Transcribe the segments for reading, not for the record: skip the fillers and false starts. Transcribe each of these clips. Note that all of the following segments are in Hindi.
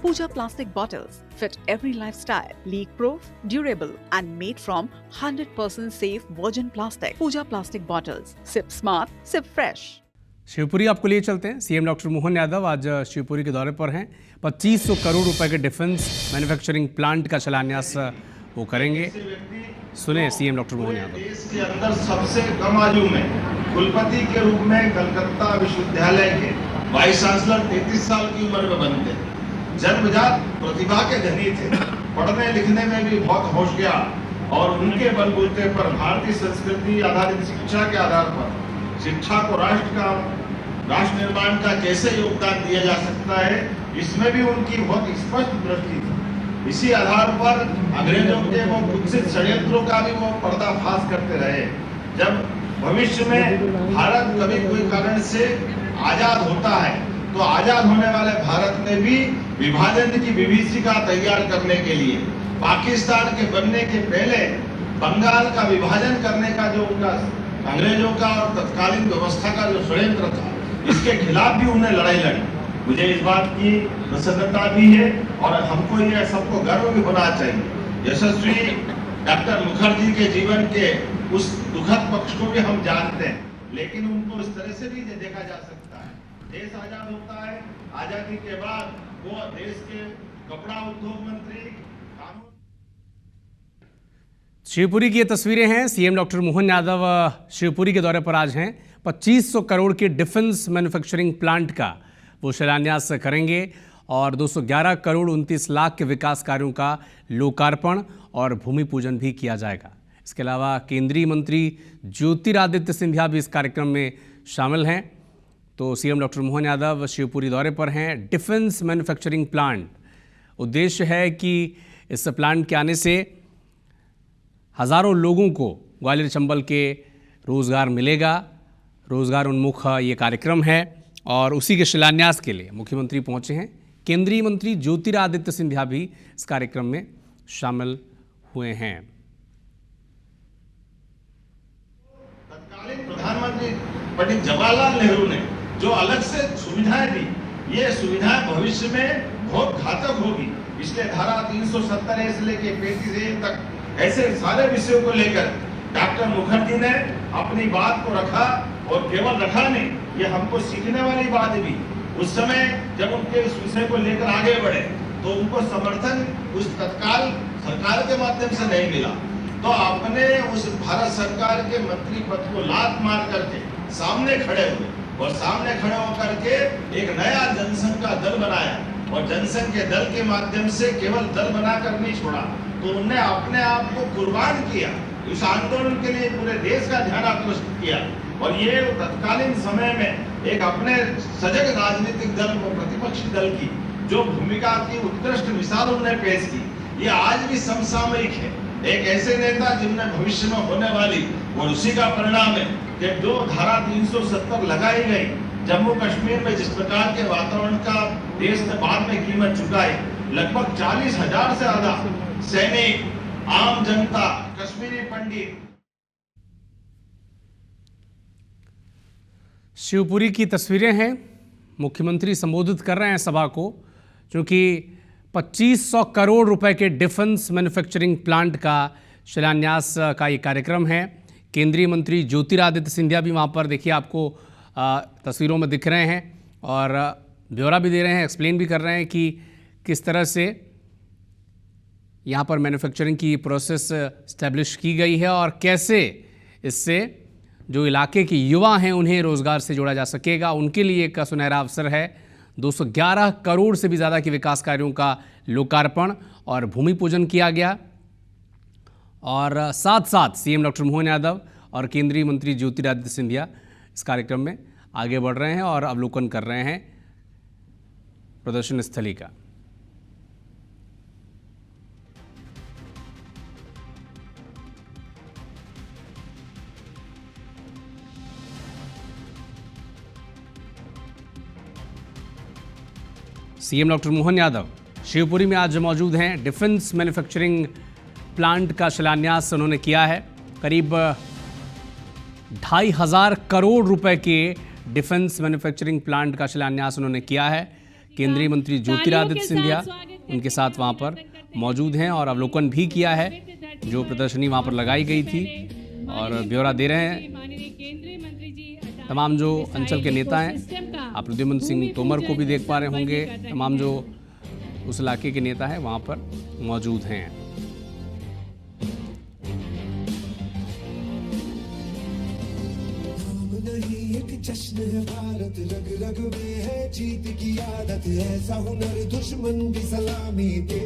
Pooja plastic bottles fit every lifestyle, leak-proof, durable and made from 100% safe virgin plastic. Pooja plastic bottles. Sip smart, sip fresh. Shivpuri आपको लिए चलते हैं। सीएम डॉक्टर मोहन यादव आज शिवपुरी के दौरे पर हैं। 2500 करोड़ रुपए के डिफेंस मैन्युफैक्चरिंग प्लांट का शिलान्यास वो करेंगे। सुने सीएम डॉक्टर मोहन यादव। देश के अंदर सबसे कम आयु में कुलपति के रूप में कलकत्ता विश्वविद्यालय के वाइस चांसलर 33 साल की उम्र में बनते। जन्मजात प्रतिभा के धनी थे, पढ़ने लिखने में भी बहुत होशियार और उनके बलबूते पर भारतीय संस्कृति आधारित शिक्षा के आधार पर शिक्षा को राष्ट्र निर्माण का कैसे योगदान दिया जा सकता है, इसमें भी उनकी बहुत स्पष्ट दृष्टि थी। इसी आधार पर अंग्रेजों के वो कुत्सित षड्यंत्रों का भी वो पर्दाफाश करते रहे। जब भविष्य में भारत कभी कोई कारण से आजाद होता है तो आजाद होने वाले भारत में भी विभाजन की विभीषिका तैयार करने के लिए पाकिस्तान के बनने के पहले बंगाल का विभाजन करने का जो उनका अंग्रेजों का और तत्कालीन व्यवस्था का जो षड्यंत्र था, इसके खिलाफ भी उन्हें लड़ाई लड़ी। मुझे इस बात की प्रसन्नता भी है और हमको ये सबको गर्व भी होना चाहिए। यशस्वी डॉक्टर मुखर्जी के जीवन के उस दुखद पक्ष को भी हम जानते हैं, लेकिन उनको इस तरह से भी देखा जा सकता है। देश आजाद होता है, आजादी के बाद वो देश के कपड़ा उद्योग मंत्री, शिवपुरी की ये तस्वीरें हैं। सीएम डॉक्टर मोहन यादव शिवपुरी के दौरे पर आज हैं। 2500 करोड़ के डिफेंस मैन्युफैक्चरिंग प्लांट का वो शिलान्यास करेंगे और 211 करोड़ 29 लाख के विकास कार्यों का लोकार्पण और भूमि पूजन भी किया जाएगा। इसके अलावा केंद्रीय मंत्री ज्योतिरादित्य सिंधिया भी इस कार्यक्रम में शामिल हैं। तो सीएम डॉक्टर मोहन यादव शिवपुरी दौरे पर हैं। डिफेंस मैन्युफैक्चरिंग प्लांट, उद्देश्य है कि इस प्लांट के आने से हज़ारों लोगों को ग्वालियर चंबल के रोज़गार मिलेगा। रोज़गार उन्मुख ये कार्यक्रम है और उसी के शिलान्यास के लिए मुख्यमंत्री पहुंचे हैं। केंद्रीय मंत्री ज्योतिरादित्य सिंधिया भी इस कार्यक्रम में शामिल हुए हैं। तत्कालीन प्रधानमंत्री पंडित जवाहरलाल नेहरू ने जो अलग से सुविधाएं दी, ये सुविधाएं भविष्य में बहुत घातक होगी। इसलिए धारा 370 से लेके 35A तक ऐसे सारे विषयों को लेकर डॉक्टर मुखर्जी ने अपनी बात को रखा और केवल रखा नहीं, ये हमको सीखने वाली बात भी। उस समय जब उनके इस विषय को लेकर आगे बढ़े तो उनको समर्थन उस तत्काल सरकार के माध्यम से नहीं मिला, तो आपने उस भारत सरकार के मंत्री पद को लात मार करके सामने खड़े हुए और सामने खड़े होकर के एक नया जनसंघ का दल बनाया और जनसंघ के दल के माध्यम से केवल दल बनाकर नहीं छोड़ा, तो उन्हें अपने आप को कुर्बान किया। इस आंदोलन के लिए पूरे देश का ध्यान आकर्षित किया और ये तत्कालीन समय में एक अपने सजग राजनीतिक दल को प्रतिपक्षी दल की जो भूमिका की उत्कृष्ट मिसाल उन्होंने पेश की, ये आज भी समसामयिक है। एक ऐसे नेता जिनने भविष्य में होने वाली और उसी का परिणाम है कि जो धारा 370 लगाई गई, जम्मू कश्मीर में जिस प्रकार के वातावरण का देश ने बाद में कीमत चुकाई, लगभग 40,000 से ज्यादा सैनिक, आम जनता, कश्मीरी पंडित। शिवपुरी की तस्वीरें हैं। मुख्यमंत्री संबोधित कर रहे हैं सभा को, क्योंकि 2500 करोड़ रुपए के डिफेंस मैन्युफैक्चरिंग प्लांट का शिलान्यास का ये कार्यक्रम है। केंद्रीय मंत्री ज्योतिरादित्य सिंधिया भी वहाँ पर देखिए आपको तस्वीरों में दिख रहे हैं और ब्यौरा भी दे रहे हैं, एक्सप्लेन भी कर रहे हैं कि किस तरह से यहाँ पर मैन्युफैक्चरिंग की प्रोसेस स्टैब्लिश की गई है और कैसे इससे जो इलाके के युवा हैं उन्हें रोज़गार से जोड़ा जा सकेगा। उनके लिए एक सुनहरा अवसर है। 211 करोड़ से भी ज़्यादा के विकास कार्यों का लोकार्पण और भूमि पूजन किया गया और साथ साथ सीएम डॉक्टर मोहन यादव और केंद्रीय मंत्री ज्योतिरादित्य सिंधिया इस कार्यक्रम में आगे बढ़ रहे हैं और अवलोकन कर रहे हैं प्रदर्शन स्थली का। सीएम डॉक्टर मोहन यादव शिवपुरी में आज मौजूद हैं। डिफेंस मैन्युफैक्चरिंग प्लांट का शिलान्यास उन्होंने किया है। करीब 2,500 करोड़ रुपए के डिफेंस मैन्युफैक्चरिंग प्लांट का शिलान्यास उन्होंने किया है। केंद्रीय मंत्री ज्योतिरादित्य सिंधिया उनके साथ वहाँ पर मौजूद हैं और अवलोकन भी किया है जो प्रदर्शनी वहाँ पर लगाई गई थी और ब्यौरा दे रहे हैं। तमाम जो अंचल के नेता हैं, आप प्रद्युम्न सिंह तोमर को भी देख पा रहे होंगे, तमाम जो उस इलाके के नेता हैं वहाँ पर मौजूद हैं। जश्न है भारत, रग रग में है जीत की आदत, ऐसा हुनर दुश्मन भी सलामी दे।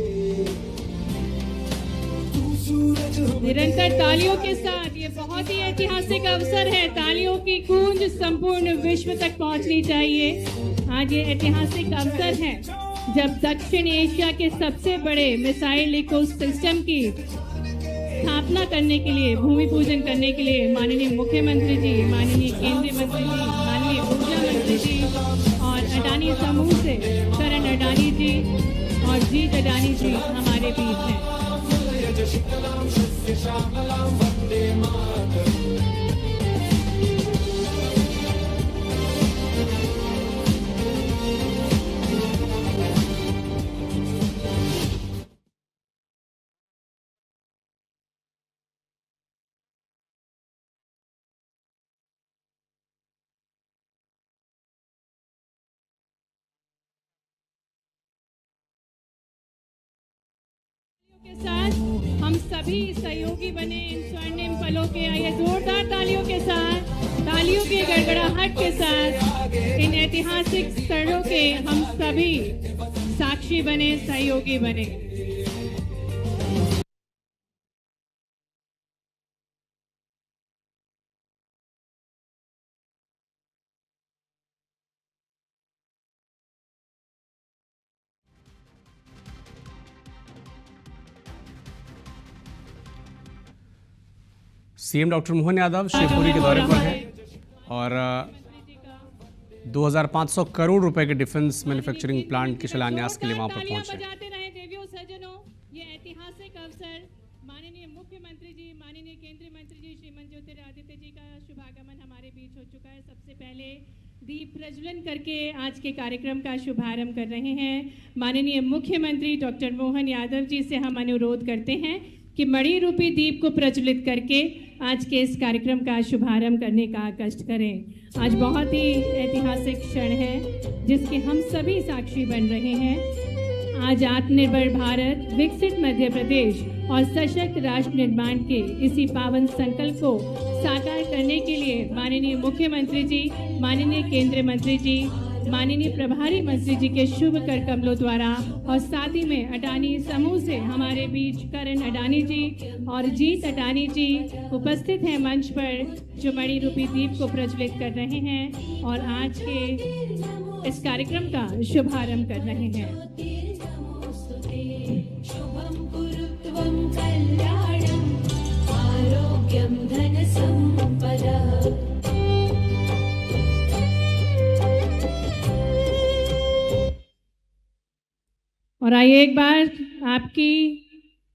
निरंतर तालियों के साथ ये बहुत ही ऐतिहासिक अवसर है। तालियों की गूंज संपूर्ण विश्व तक पहुंचनी चाहिए। आज ये ऐतिहासिक अवसर है जब दक्षिण एशिया के सबसे बड़े मिसाइल इकोसिस्टम की स्थापना करने के लिए, भूमि पूजन करने के लिए माननीय मुख्यमंत्री जी, माननीय केंद्रीय मंत्री जी, माननीय ऊर्जा मंत्री जी और अडानी समूह से करण अडानी जी और जीत अडानी जी हमारे बीच हैं। के साथ हम सभी सहयोगी बने इन स्वर्णिम पलों के। आइए जोरदार तालियों के साथ, तालियों की गड़गड़ाहट के साथ इन ऐतिहासिक क्षणों के हम सभी साक्षी बने, सहयोगी बने। सीएम डॉक्टर मोहन यादव शिवपुरी के दौरे पर हैं और 2500 करोड़ रुपए के डिफेंस मैन्युफैक्चरिंग प्लांट के शिलान्यास के लिए वहां पर पहुंचे। देवियों सज्जनों, ये ऐतिहासिक अवसर माननीय मुख्यमंत्री जी, माननीय केंद्रीय मंत्री जी श्रीमान ज्योतिरादित्य जी का शुभागमन हमारे बीच हो चुका है। सबसे पहले दीप प्रज्वलन करके आज के कार्यक्रम का शुभारंभ कर रहे हैं। माननीय मुख्यमंत्री डॉक्टर मोहन यादव जी से हम अनुरोध करते हैं कि मणि रूपी दीप को प्रज्वलित करके आज के इस कार्यक्रम का शुभारंभ करने का कष्ट करें। आज बहुत ही ऐतिहासिक क्षण है जिसके हम सभी साक्षी बन रहे हैं। आज आत्मनिर्भर भारत, विकसित मध्य प्रदेश और सशक्त राष्ट्र निर्माण के इसी पावन संकल्प को साकार करने के लिए माननीय मुख्यमंत्री जी, माननीय केंद्रीय मंत्री जी, माननीय प्रभारी मंत्री जी के शुभ कर कमलों द्वारा और साथ ही में अडानी समूह से हमारे बीच करण अडानी जी और जीत अडानी जी उपस्थित हैं मंच पर, जो मणि रूपी दीप को प्रज्वलित कर रहे हैं और आज के इस कार्यक्रम का शुभारंभ कर रहे हैं। और आइए एक बार आपकी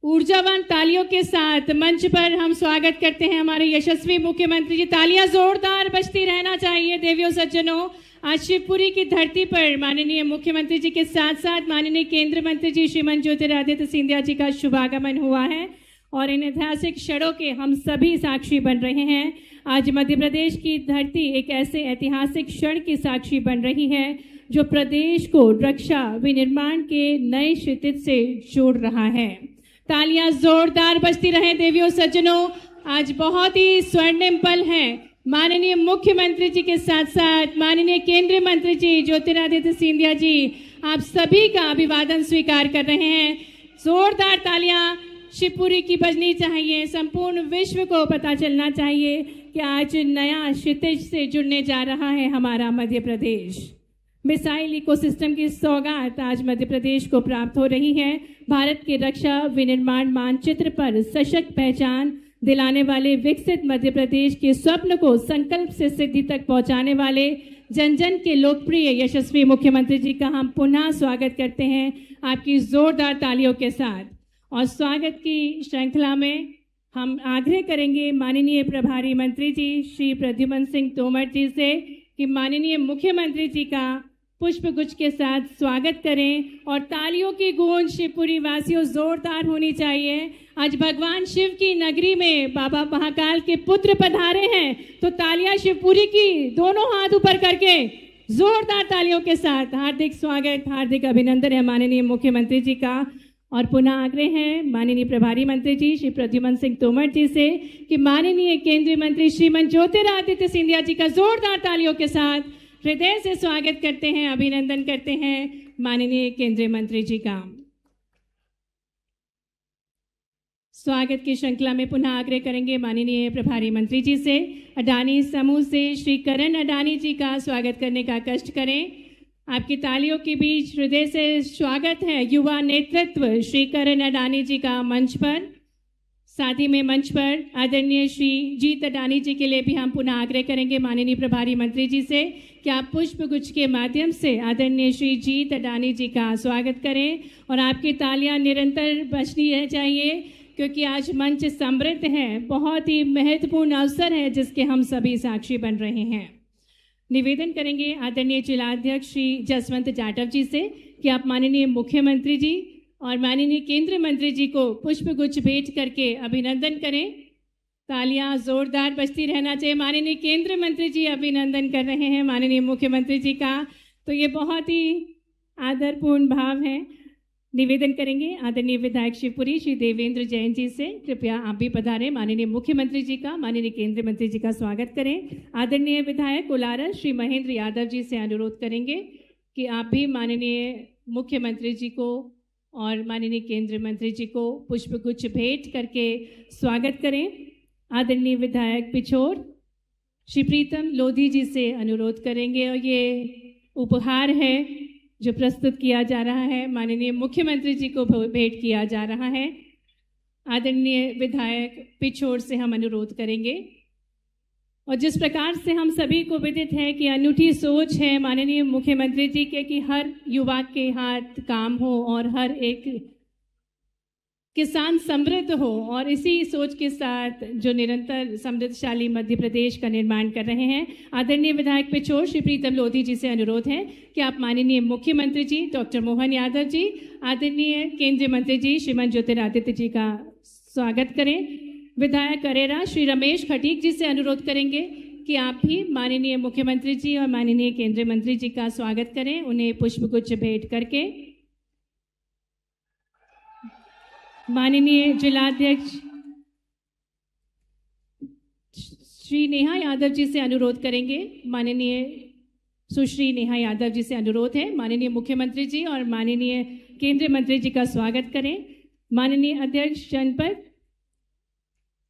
ऊर्जावान तालियों के साथ मंच पर हम स्वागत करते हैं हमारे यशस्वी मुख्यमंत्री जी। तालियां जोरदार बजती रहना चाहिए देवियों सज्जनों। आज शिवपुरी की धरती पर माननीय मुख्यमंत्री जी के साथ साथ माननीय केंद्रीय मंत्री जी श्रीमान ज्योतिरादित्य सिंधिया जी का शुभागमन हुआ है और इन ऐतिहासिक क्षणों के हम सभी साक्षी बन रहे हैं। आज मध्य प्रदेश की धरती एक ऐसे ऐतिहासिक क्षण की साक्षी बन रही है जो प्रदेश को रक्षा विनिर्माण के नए क्षितिज से जोड़ रहा है। तालियां जोरदार बजती रहे देवियों सज्जनों। आज बहुत ही स्वर्णिम पल है। माननीय मुख्यमंत्री जी के साथ साथ माननीय केंद्रीय मंत्री जी ज्योतिरादित्य सिंधिया जी आप सभी का अभिवादन स्वीकार कर रहे हैं। जोरदार तालियां शिवपुरी की बजनी चाहिए। संपूर्ण विश्व को पता चलना चाहिए कि आज नया क्षितिज से जुड़ने जा रहा है हमारा मध्य प्रदेश। मिसाइल इकोसिस्टम की सौगात आज मध्य प्रदेश को प्राप्त हो रही है। भारत के रक्षा विनिर्माण मानचित्र पर सशक्त पहचान दिलाने वाले विकसित मध्य प्रदेश के स्वप्न को संकल्प से सिद्धि तक पहुंचाने वाले जन जन के लोकप्रिय यशस्वी मुख्यमंत्री जी का हम पुनः स्वागत करते हैं आपकी जोरदार तालियों के साथ। और स्वागत की श्रृंखला में हम आग्रह करेंगे माननीय प्रभारी मंत्री जी श्री प्रद्युम्न सिंह तोमर जी से कि माननीय मुख्यमंत्री जी का पुष्प गुच्छ के साथ स्वागत करें और तालियों की गूंज शिवपुरी वासियों जोरदार होनी चाहिए। आज भगवान शिव की नगरी में बाबा महाकाल के पुत्र पधारे हैं, तो तालियां शिवपुरी की दोनों हाथ ऊपर करके जोरदार तालियों के साथ हार्दिक स्वागत, हार्दिक अभिनंदन है माननीय मुख्यमंत्री जी का। और पुनः आग्रह है माननीय प्रभारी मंत्री जी श्री प्रद्युमन सिंह तोमर जी से कि माननीय केंद्रीय मंत्री श्रीमान ज्योतिरादित्य सिंधिया जी का जोरदार तालियों के साथ हृदय से स्वागत करते हैं, अभिनंदन करते हैं माननीय केंद्रीय मंत्री जी का। स्वागत की श्रृंखला में पुनः आग्रह करेंगे माननीय प्रभारी मंत्री जी से अडानी समूह से श्री करण अडानी जी का स्वागत करने का कष्ट करें। आपकी तालियों के बीच हृदय से स्वागत है युवा नेतृत्व श्री करण अडानी जी का मंच पर। साथ ही में मंच पर आदरणीय श्री जीत अडानी जी के लिए भी हम पुनः आग्रह करेंगे माननीय प्रभारी मंत्री जी से कि आप पुष्प गुच्छ के माध्यम से आदरणीय श्री जीत अडानी जी का स्वागत करें और आपकी तालियां निरंतर बजनी रह चाहिए, क्योंकि आज मंच समृद्ध है, बहुत ही महत्वपूर्ण अवसर है जिसके हम सभी साक्षी बन रहे हैं। निवेदन करेंगे आदरणीय जिलाध्यक्ष श्री जसवंत जाटव जी से कि आप माननीय मुख्यमंत्री जी और माननीय केंद्रीय मंत्री जी को पुष्प गुच्छ भेंट करके अभिनंदन करें। तालियां जोरदार बजती रहना चाहिए। माननीय केंद्रीय मंत्री जी अभिनंदन कर रहे हैं माननीय मुख्यमंत्री जी का, तो ये बहुत ही आदरपूर्ण भाव है। निवेदन करेंगे आदरणीय विधायक शिवपुरी श्री देवेंद्र जैन जी से, कृपया आप भी पधारें। माननीय मुख्यमंत्री जी का, माननीय केंद्रीय मंत्री जी का स्वागत करें। आदरणीय विधायक कोलारस श्री महेंद्र यादव जी से अनुरोध करेंगे कि आप भी माननीय मुख्यमंत्री जी को और माननीय केंद्रीय मंत्री जी को पुष्प गुच्छ भेंट करके स्वागत करें। आदरणीय विधायक पिछोर श्री प्रीतम लोधी जी से अनुरोध करेंगे और ये उपहार है जो प्रस्तुत किया जा रहा है माननीय मुख्यमंत्री जी को भेंट किया जा रहा है। आदरणीय विधायक पिछोर से हम अनुरोध करेंगे। और जिस प्रकार से हम सभी को विदित है कि अनूठी सोच है माननीय मुख्यमंत्री जी के कि हर युवा के हाथ काम हो और हर एक किसान समृद्ध हो, और इसी सोच के साथ जो निरंतर समृद्धशाली मध्य प्रदेश का निर्माण कर रहे हैं, आदरणीय विधायक पिछोर श्री प्रीतम लोधी जी से अनुरोध है कि आप माननीय मुख्यमंत्री जी डॉक्टर मोहन यादव जी, आदरणीय केंद्रीय मंत्री जी श्रीमान ज्योतिरादित्य जी का स्वागत करें। विधायक करेरा श्री रमेश खटीक जी से अनुरोध करेंगे कि आप भी माननीय मुख्यमंत्री जी और माननीय केंद्रीय मंत्री जी का स्वागत करें, उन्हें पुष्पगुच्छ भेंट करके। माननीय जिलाध्यक्ष श्री नेहा यादव जी से अनुरोध करेंगे। माननीय सुश्री नेहा यादव जी से अनुरोध है माननीय मुख्यमंत्री जी और माननीय केंद्रीय मंत्री जी का स्वागत करें। माननीय अध्यक्ष जनपद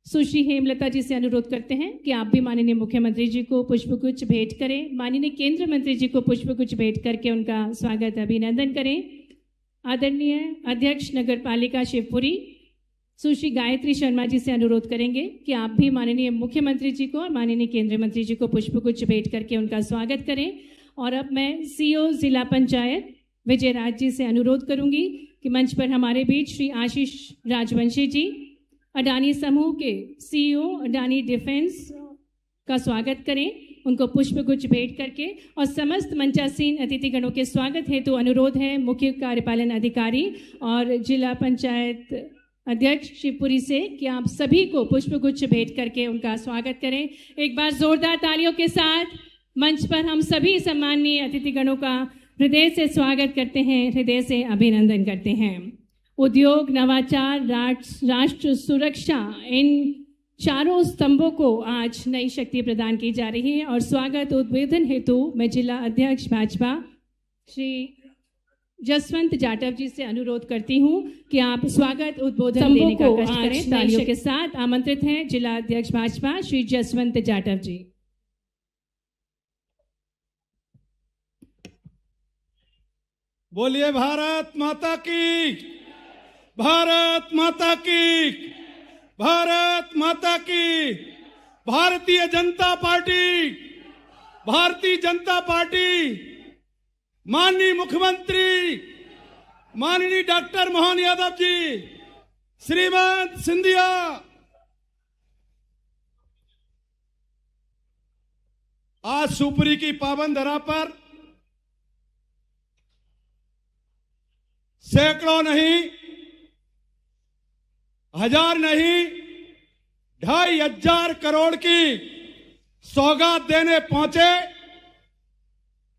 सुश्री हेमलता जी से अनुरोध करते हैं कि आप भी माननीय मुख्यमंत्री जी को पुष्पगुच्छ भेंट करें। माननीय केंद्रीय मंत्री जी को पुष्पगुच्छ भेंट करके उनका स्वागत अभिनंदन करें। आदरणीय अध्यक्ष नगर पालिका शिवपुरी सुश्री गायत्री शर्मा जी से अनुरोध करेंगे कि आप भी माननीय मुख्यमंत्री जी को और माननीय केंद्रीय मंत्री जी को पुष्पगुच्छ भेंट करके उनका स्वागत करें। और अब मैं सीईओ जिला पंचायत विजय राज जी से अनुरोध करूंगी कि मंच पर हमारे बीच श्री आशीष राजवंशी जी, अडानी समूह के सीईओ अडानी डिफेंस का स्वागत करें, उनको पुष्पगुच्छ भेंट करके। और समस्त मंचासीन अतिथिगणों के स्वागत हेतु अनुरोध है मुख्य कार्यपालन अधिकारी और जिला पंचायत अध्यक्ष शिवपुरी से कि आप सभी को पुष्पगुच्छ भेंट करके उनका स्वागत करें। एक बार जोरदार तालियों के साथ मंच पर हम सभी सम्माननीय अतिथिगणों का हृदय से स्वागत करते हैं, हृदय से अभिनंदन करते हैं। उद्योग, नवाचार, राष्ट्र सुरक्षा, इन चारों स्तंभों को आज नई शक्ति प्रदान की जा रही है। और स्वागत उद्बोधन हेतु मैं जिला अध्यक्ष भाजपा श्री जसवंत जाटव जी से अनुरोध करती हूं कि आप स्वागत उद्बोधन देने का कष्ट करें। तालियों के साथ आमंत्रित हैं जिला अध्यक्ष भाजपा श्री जसवंत जाटव जी। बोलिए भारत माता की, भारत माता की, भारत माता की। भारतीय जनता पार्टी, भारतीय जनता पार्टी, माननीय मुख्यमंत्री माननीय डॉक्टर मोहन यादव जी, श्रीमान सिंधिया, आज शिवपुरी की पावन धरा पर सैकड़ों नहीं, हजार नहीं, 2,500 करोड़ की सौगात देने पहुंचे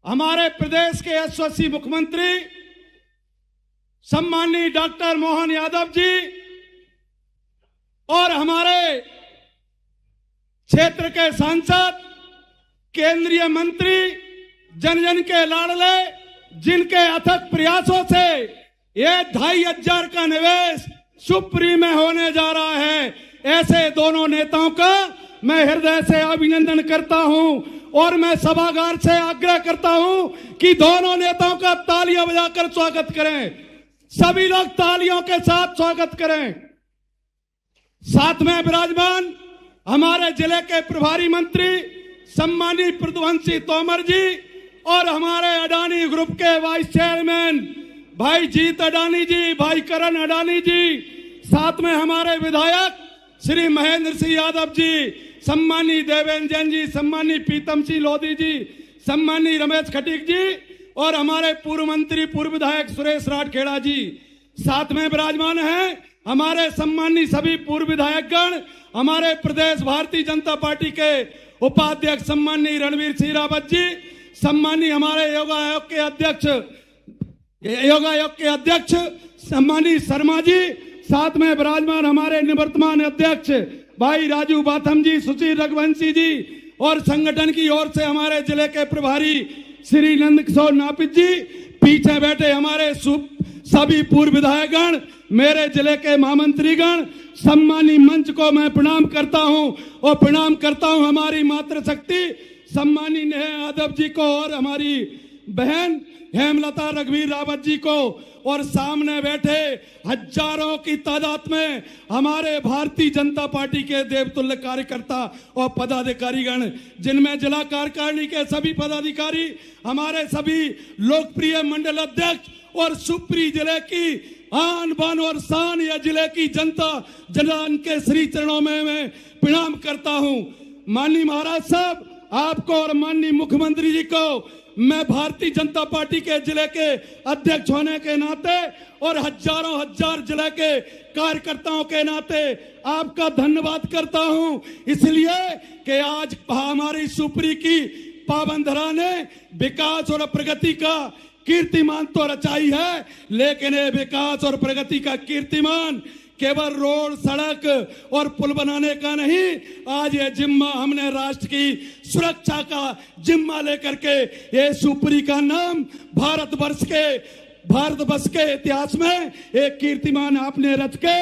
हमारे प्रदेश के यशस्वी मुख्यमंत्री सम्माननीय डॉक्टर मोहन यादव जी और हमारे क्षेत्र के सांसद, केंद्रीय मंत्री, जन जन के लाडले, जिनके अथक प्रयासों से ये 2,500 का निवेश सुप्री में होने जा रहा है। ऐसे दोनों नेताओं का मैं हृदय से अभिनंदन करता हूं और मैं सभागार से आग्रह करता हूं कि दोनों नेताओं का तालियां बजाकर स्वागत करें। सभी लोग तालियों के साथ स्वागत करें। साथ में विराजमान हमारे जिले के प्रभारी मंत्री सम्मानीय प्रद्युम्न तोमर जी और हमारे अडानी ग्रुप के वाइस चेयरमैन भाई जीत अडानी जी, भाई करण अडानी जी, साथ में हमारे विधायक श्री महेंद्र सिंह यादव जी, सम्मानीय देवेंद्र जैन जी, सम्मानीय प्रीतम सिंह लोधी जी, सम्मानीय रमेश खटीक जी और हमारे पूर्व मंत्री पूर्व विधायक सुरेश राठखेड़ा जी। साथ में विराजमान हैं हमारे सम्मानीय सभी पूर्व विधायकगण, हमारे प्रदेश भारतीय जनता पार्टी के उपाध्यक्ष सम्मानीय रणवीर सिंह रावत जी, सम्मानीय हमारे योगा आयोग के अध्यक्ष सम्मानीय शर्मा जी, साथ में विराजमान हमारे निवर्तमान अध्यक्ष भाई राजू बाथम जी, सुशील रघुवंशी जी और संगठन की ओर से हमारे जिले के प्रभारी श्री नंद किशोर नापित जी, पीछे बैठे हमारे सभी पूर्व विधायकगण, मेरे जिले के महामंत्रीगण, सम्मानीय मंच को मैं प्रणाम करता हूं और प्रणाम करता हूं हमारी मातृशक्ति सम्मानीय नेहा यादव जी को और हमारी बहन हेमलता रघुवीर रावत जी को और सामने बैठे हजारों की तादाद में हमारे भारतीय जनता पार्टी के देवतुल्य कार्यकर्ता और पदाधिकारीगण, जिनमें जिला कार्यकारिणी के सभी पदाधिकारी, हमारे सभी लोकप्रिय मंडल अध्यक्ष और सुप्री जिले की आन बान और शान या जिले की जनता जनान के श्री चरणों में मैं प्रणाम करता हूं। माननीय महाराज साहब, आपको और माननीय मुख्यमंत्री जी को मैं भारतीय जनता पार्टी के जिले के अध्यक्ष होने के नाते और हजारों हजार जिले के कार्यकर्ताओं के नाते आपका धन्यवाद करता हूं, इसलिए कि आज हमारी सुप्री की पावन धरा ने विकास और प्रगति का कीर्तिमान तो रचाई है, लेकिन ये विकास और प्रगति का कीर्तिमान केवल रोड, सड़क और पुल बनाने का नहीं, आज ये जिम्मा हमने राष्ट्र की सुरक्षा का जिम्मा लेकर के ये सुप्री का नाम भारतवर्ष के इतिहास में एक कीर्तिमान आपने रच के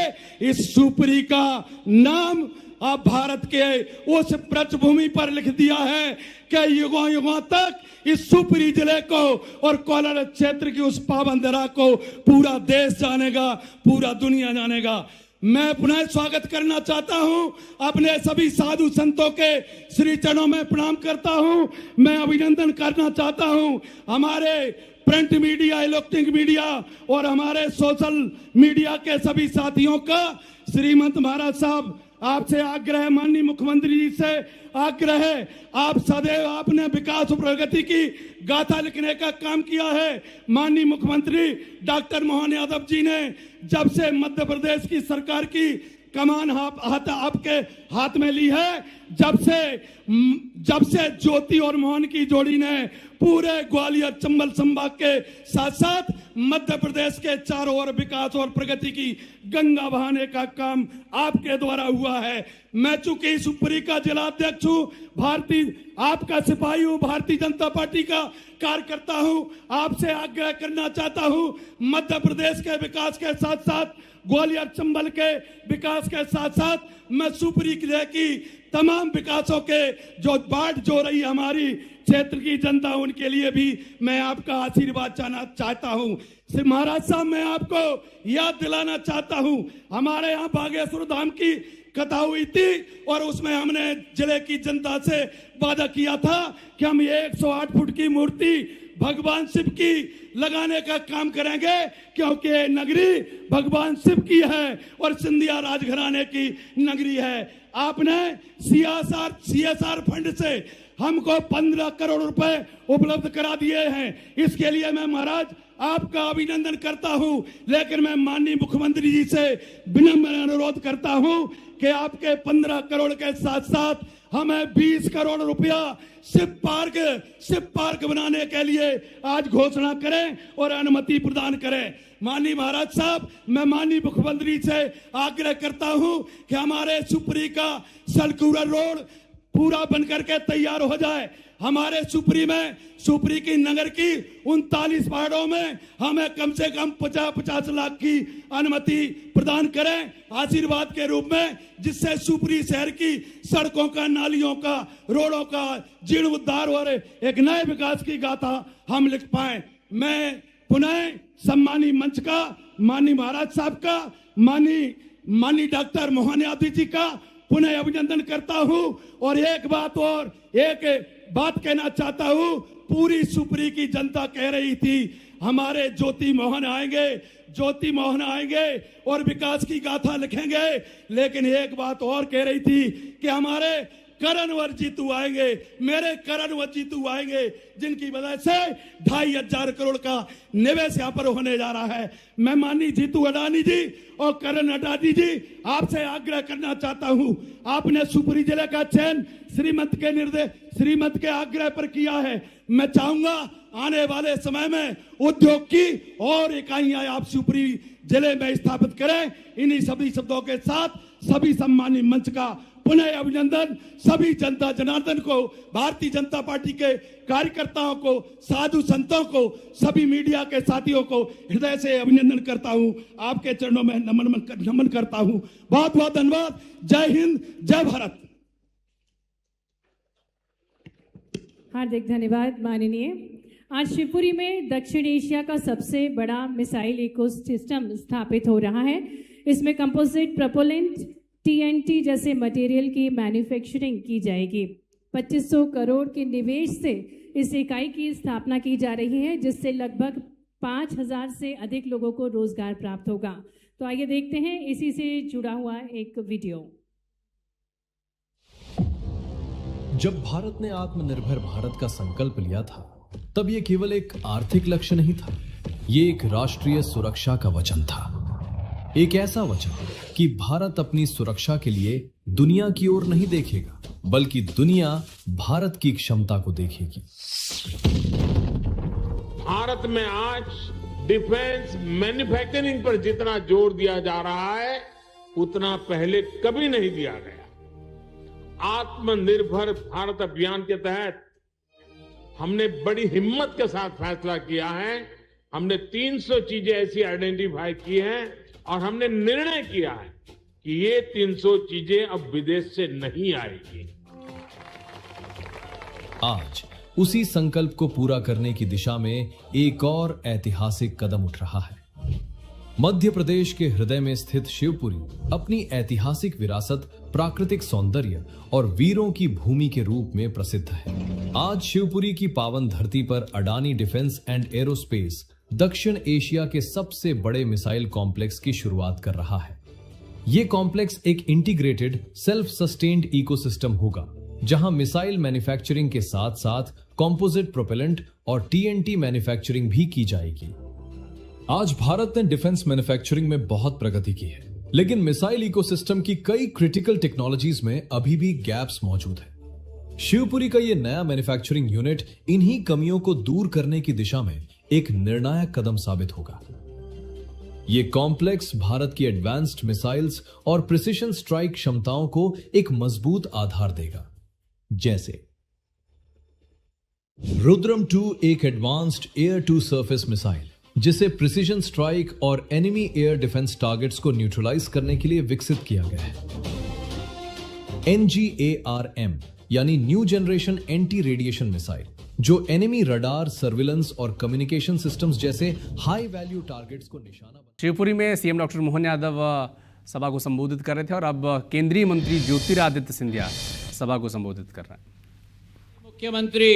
इस सुप्री का नाम आप भारत के उस पृष्ठभूमि पर लिख दिया है कि युगों युगों तक इस सुपरी जिले को और कोलार क्षेत्र की उस पावन धरा को पूरा देश जानेगा, पूरा दुनिया जानेगा। मैं पुनः स्वागत करना चाहता हूं, अपने सभी साधु संतों के श्री चरणों में प्रणाम करता हूं। मैं अभिनंदन करना चाहता हूं हमारे प्रिंट मीडिया, इलेक्ट्रॉनिक मीडिया और हमारे सोशल मीडिया के सभी साथियों का। श्रीमंत महाराज साहब, आपसे आग्रह है, माननीय मुख्यमंत्री जी से आग्रह है, आप सदैव आपने विकास और प्रगति की गाथा लिखने का काम किया है। माननीय मुख्यमंत्री डॉक्टर मोहन यादव जी ने जब से मध्य प्रदेश की सरकार की कमान आपके हाथ में ली है, जब से ज्योति और मोहन की जोड़ी ने पूरे ग्वालियर चंबल संभाग के साथ साथ मध्य प्रदेश के चारों ओर विकास और प्रगति की गंगा बहाने का काम आपके द्वारा हुआ है। मैं चूंकि सुपरी का जिला अध्यक्ष हूं, आपका सिपाही हूं, भारतीय जनता पार्टी का कार्यकर्ता हूं, आपसे आग्रह करना चाहता हूं, मध्य प्रदेश के विकास के साथ साथ ग्वालियर चंबल के विकास के साथ साथ मैं सुपरी जिले की तमाम विकासों के जो बाट जो रही हमारी क्षेत्र की जनता, उनके लिए भी मैं आपका आशीर्वाद चाहता हूं। श्री महाराज साहब, मैं आपको याद दिलाना चाहता हूं, हमारे यहाँ बागेश्वर धाम की कथा हुई थी और उसमें हमने जिले की जनता से वादा किया था कि हम 108 फुट की मूर्ति भगवान शिव की लगाने का काम करेंगे, क्योंकि ये नगरी भगवान शिव की है और सिंधिया राजघराने की नगरी है। आपने CSR फंड से हमको 15 करोड़ रुपए उपलब्ध करा दिए हैं। इसके लिए मैं महाराज आपका अभिनंदन करता हूं, लेकिन मैं माननीय मुख्यमंत्री जी से विनम्र अनुरोध करता हूं कि आपके 15 करोड़ के साथ साथ हमें 20 करोड़ रुपया शिप पार्क बनाने के लिए आज घोषणा करें और अनुमति प्रदान करें। माननीय महाराज साहब, मैं माननीय मुख्यमंत्री से आग्रह करता हूं कि हमारे सुपरी का सलकूरा रोड पूरा बनकर के तैयार हो जाए। हमारे सुपरी की नगर की 39 वार्डों में हमें कम से कम 50-50 लाख की अनुमति प्रदान करें आशीर्वाद के रूप में, जिससे सुपरी शहर की सड़कों का, नालियों का, रोडों का जीर्णोद्धार और एक नए विकास की गाथा हम लिख पाए। मैं पुनः सम्मानी मंच का, माननीय महाराज साहब का, माननीय डॉक्टर मोहन यादव जी का पुनः अभिनंदन करता हूं। और एक बात कहना चाहता हूं, पूरी सुपरी की जनता कह रही थी हमारे ज्योति मोहन आएंगे और विकास की गाथा लिखेंगे, लेकिन एक बात और कह रही थी कि हमारे करणवर जीतू आएंगे, मेरे करणवर जीतू आएंगे, जिनकी वजह से 2500 करोड़ का निवेश यहाँ पर होने जा रहा है। मैं माननीय जीतू अडानी जी और करण अडानी जी आपसे आग्रह करना चाहता हूँ, आपने सुपरी जिले का चयन श्रीमत के आग्रह पर किया है। मैं चाहूंगा आने वाले समय में उद्योग की और इकाइयां आप सुपरी जिले में स्थापित करें। इन्हीं सभी शब्दों के साथ सभी सम्मानित मंच का पुनः अभिनंदन, सभी जनता जनार्दन को, भारतीय जनता पार्टी के कार्यकर्ताओं को, साधु संतों को, सभी मीडिया के साथियों को हृदय से अभिनंदन करता हूं, आपके चरणों में नमन करता हूं। बहुत बहुत धन्यवाद। जय हिंद, जय भारत। हार्दिक धन्यवाद माननीय। आज शिवपुरी में दक्षिण एशिया का सबसे बड़ा मिसाइल इकोसिस्टम स्थापित हो रहा है। इसमें कंपोजिट प्रोपेलेंट, TNT जैसे मटेरियल की मैन्युफैक्चरिंग की जाएगी। 2500 करोड़ के निवेश से इस इकाई की स्थापना की जा रही है, जिससे लगभग 5000 से अधिक लोगों को रोजगार प्राप्त होगा। तो आइए देखते हैं इसी से जुड़ा हुआ एक वीडियो। जब भारत ने आत्मनिर्भर भारत का संकल्प लिया था, तब यह केवल एक आर्थिक लक्ष्य नहीं था, ये एक राष्ट्रीय सुरक्षा का वचन था। एक ऐसा वचन कि भारत अपनी सुरक्षा के लिए दुनिया की ओर नहीं देखेगा, बल्कि दुनिया भारत की क्षमता को देखेगी। भारत में आज डिफेंस मैन्युफैक्चरिंग पर जितना जोर दिया जा रहा है, उतना पहले कभी नहीं दिया गया। आत्मनिर्भर भारत अभियान के तहत हमने बड़ी हिम्मत के साथ फैसला किया है। हमने 300 चीजें ऐसी आइडेंटिफाई की हैं और हमने निर्णय किया है कि ये 300 चीजें अब विदेश से नहीं आएगी। आज उसी संकल्प को पूरा करने की दिशा में एक और ऐतिहासिक कदम उठ रहा है। मध्य प्रदेश के हृदय में स्थित शिवपुरी अपनी ऐतिहासिक विरासत, प्राकृतिक सौंदर्य और वीरों की भूमि के रूप में प्रसिद्ध है। आज शिवपुरी की पावन धरती पर अडानी डिफेंस एंड एरोस्पेस दक्षिण एशिया के सबसे बड़े मिसाइल कॉम्प्लेक्स की शुरुआत कर रहा है। यह कॉम्प्लेक्स एक इंटीग्रेटेड, सेल्फ सस्टेन्ड इकोसिस्टम होगा, जहां मिसाइल मैन्युफैक्चरिंग के साथ साथ कंपोजिट प्रोपेलेंट और TNT मैन्युफैक्चरिंग भी की जाएगी। आज भारत ने डिफेंस मैन्युफैक्चरिंग में बहुत प्रगति की है, लेकिन मिसाइल इकोसिस्टम की कई क्रिटिकल टेक्नोलॉजीज में अभी भी गैप्स मौजूद है। शिवपुरी का यह नया मैन्युफैक्चरिंग यूनिट इन्हीं कमियों को दूर करने की दिशा में एक निर्णायक कदम साबित होगा। यह कॉम्प्लेक्स भारत की एडवांस्ड मिसाइल्स और प्रिसिशन स्ट्राइक क्षमताओं को एक मजबूत आधार देगा। जैसे रुद्रम 2 एक advanced air to surface missile, जिसे प्रिसिशन स्ट्राइक और एनिमी एयर डिफेंस टारगेट्स को न्यूट्रलाइज करने के लिए विकसित किया गया है। NGARM यानी new generation anti radiation missile, जो एनिमी रडार, सर्विलेंस और कम्युनिकेशन सिस्टम्स जैसे हाई वैल्यू टारगेट्स को निशाना। शिवपुरी में सीएम डॉक्टर मोहन यादव सभा को संबोधित कर रहे थे और अब केंद्रीय मंत्री ज्योतिरादित्य सिंधिया सभा को संबोधित कर रहे हैं। मुख्यमंत्री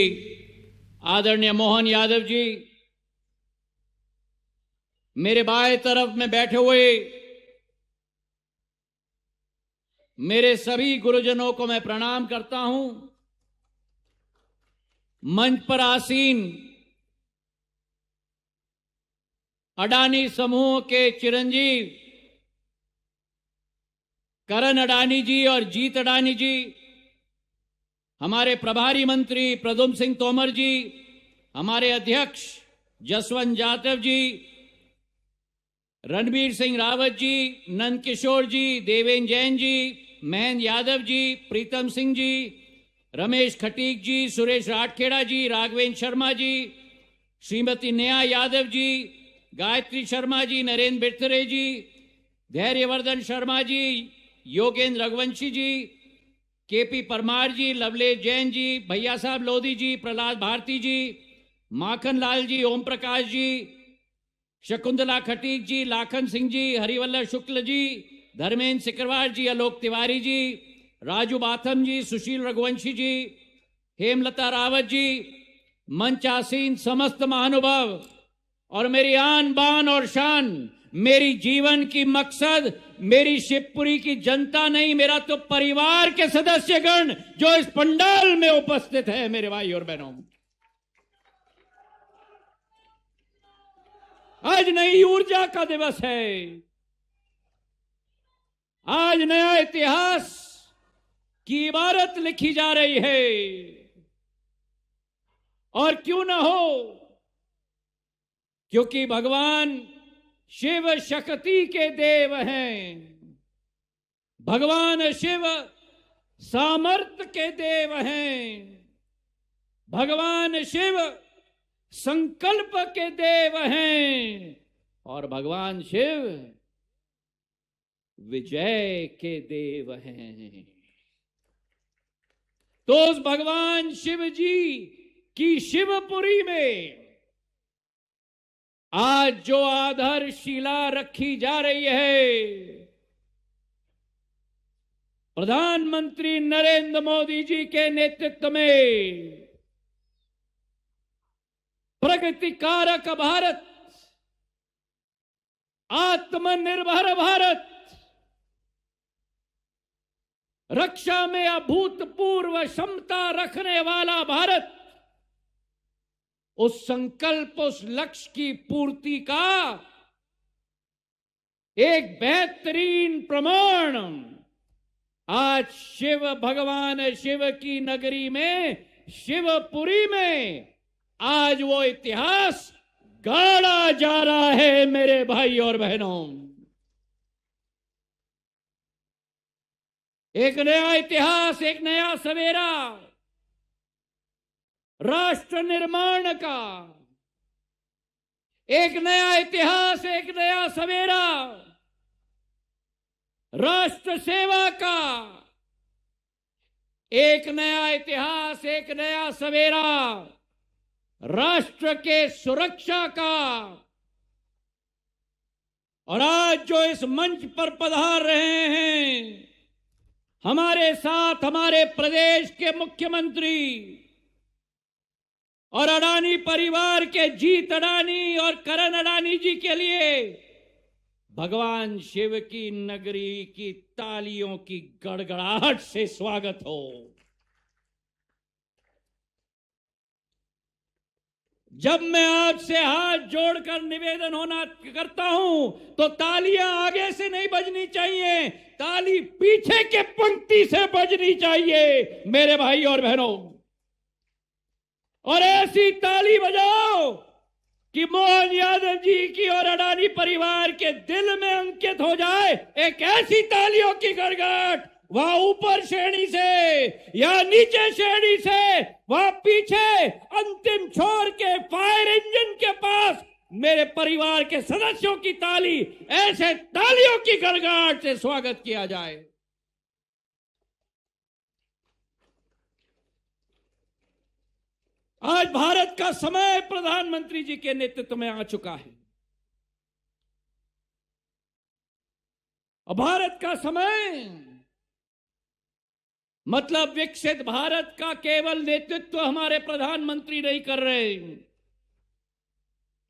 आदरणीय मोहन यादव जी, मेरे बाएं तरफ में बैठे हुए मेरे सभी गुरुजनों को मैं प्रणाम करता हूं। मंच पर आसीन अडानी समूह के चिरंजीव करण अडानी जी और जीत अडानी जी, हमारे प्रभारी मंत्री प्रद्युम्न सिंह तोमर जी, हमारे अध्यक्ष जसवंत यादव जी, रणबीर सिंह रावत जी, नंद किशोर जी, देवेंद्र जैन जी, महेंद्र यादव जी, प्रीतम सिंह जी, रमेश खटीक जी, सुरेश राठखेड़ा जी, राघवेंद्र शर्मा जी, श्रीमती नेहा यादव जी, गायत्री शर्मा जी, नरेंद्र बिरथरे जी, धैर्यवर्धन शर्मा जी, योगेंद्र रघुवंशी जी, केपी परमार जी, लवलेश जैन जी, भैया साहब लोधी जी, प्रहलाद भारती जी, माखन लाल जी, ओम प्रकाश जी, शकुंतला खटीक जी, लाखन सिंह जी, हरिवल्लभ शुक्ल जी, धर्मेंद्र सिकरवार जी, आलोक तिवारी जी, राजू बाथम जी, सुशील रघुवंशी जी, हेमलता रावत जी, मंच आसीन समस्त महानुभाव और मेरी आन बान और शान, मेरी जीवन की मकसद मेरी शिवपुरी की जनता नहीं, मेरा तो परिवार के सदस्यगण जो इस पंडाल में उपस्थित है, मेरे भाई और बहनों। आज नई ऊर्जा का दिवस है, आज नया इतिहास की इबारत लिखी जा रही है। और क्यों ना हो, क्योंकि भगवान शिव शक्ति के देव हैं, भगवान शिव सामर्थ्य के देव हैं, भगवान शिव संकल्प के देव हैं और भगवान शिव विजय के देव हैं। तो उस भगवान शिव जी की शिवपुरी में आज जो आधारशिला रखी जा रही है, प्रधानमंत्री नरेंद्र मोदी जी के नेतृत्व में प्रगतिकारक भारत, आत्मनिर्भर भारत, रक्षा में अभूतपूर्व क्षमता रखने वाला भारत, उस संकल्प, उस लक्ष्य की पूर्ति का एक बेहतरीन प्रमाण आज शिव भगवान शिव की नगरी में, शिवपुरी में आज वो इतिहास गाड़ा जा रहा है मेरे भाई और बहनों। एक नया इतिहास, एक नया सवेरा राष्ट्र निर्माण का, एक नया इतिहास, एक नया सवेरा राष्ट्र सेवा का, एक नया इतिहास, एक नया सवेरा राष्ट्र के सुरक्षा का। और आज जो इस मंच पर पधार रहे हैं, हमारे साथ हमारे प्रदेश के मुख्यमंत्री और अडानी परिवार के जीत अडानी और करण अडानी जी के लिए भगवान शिव की नगरी की तालियों की गड़गड़ाहट से स्वागत हो। जब मैं आपसे हाथ जोड़कर निवेदन होना करता हूं तो तालियां आगे से नहीं बजनी चाहिए, ताली पीछे के पंक्ति से बजनी चाहिए मेरे भाई और बहनों। और ऐसी ताली बजाओ कि मोहन यादव जी की और अडानी परिवार के दिल में अंकित हो जाए एक ऐसी तालियों की गड़गड़, वहां ऊपर श्रेणी से या नीचे श्रेणी से, वहां पीछे अंतिम छोर के फायर इंजन के पास मेरे परिवार के सदस्यों की ताली, ऐसे तालियों की गड़गड़ाहट से स्वागत किया जाए। आज भारत का समय प्रधानमंत्री जी के नेतृत्व में आ चुका है और भारत का समय मतलब विकसित भारत का केवल नेतृत्व हमारे प्रधानमंत्री नहीं कर रहे,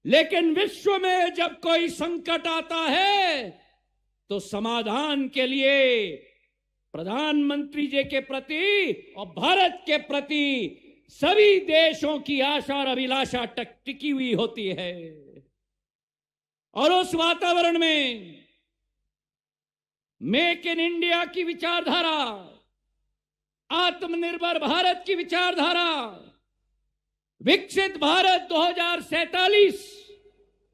लेकिन विश्व में जब कोई संकट आता है तो समाधान के लिए प्रधानमंत्री जी के प्रति और भारत के प्रति सभी देशों की आशा और अभिलाषा टिकी हुई होती है। और उस वातावरण में मेक इन इंडिया की विचारधारा, आत्मनिर्भर भारत की विचारधारा, विकसित भारत 2047,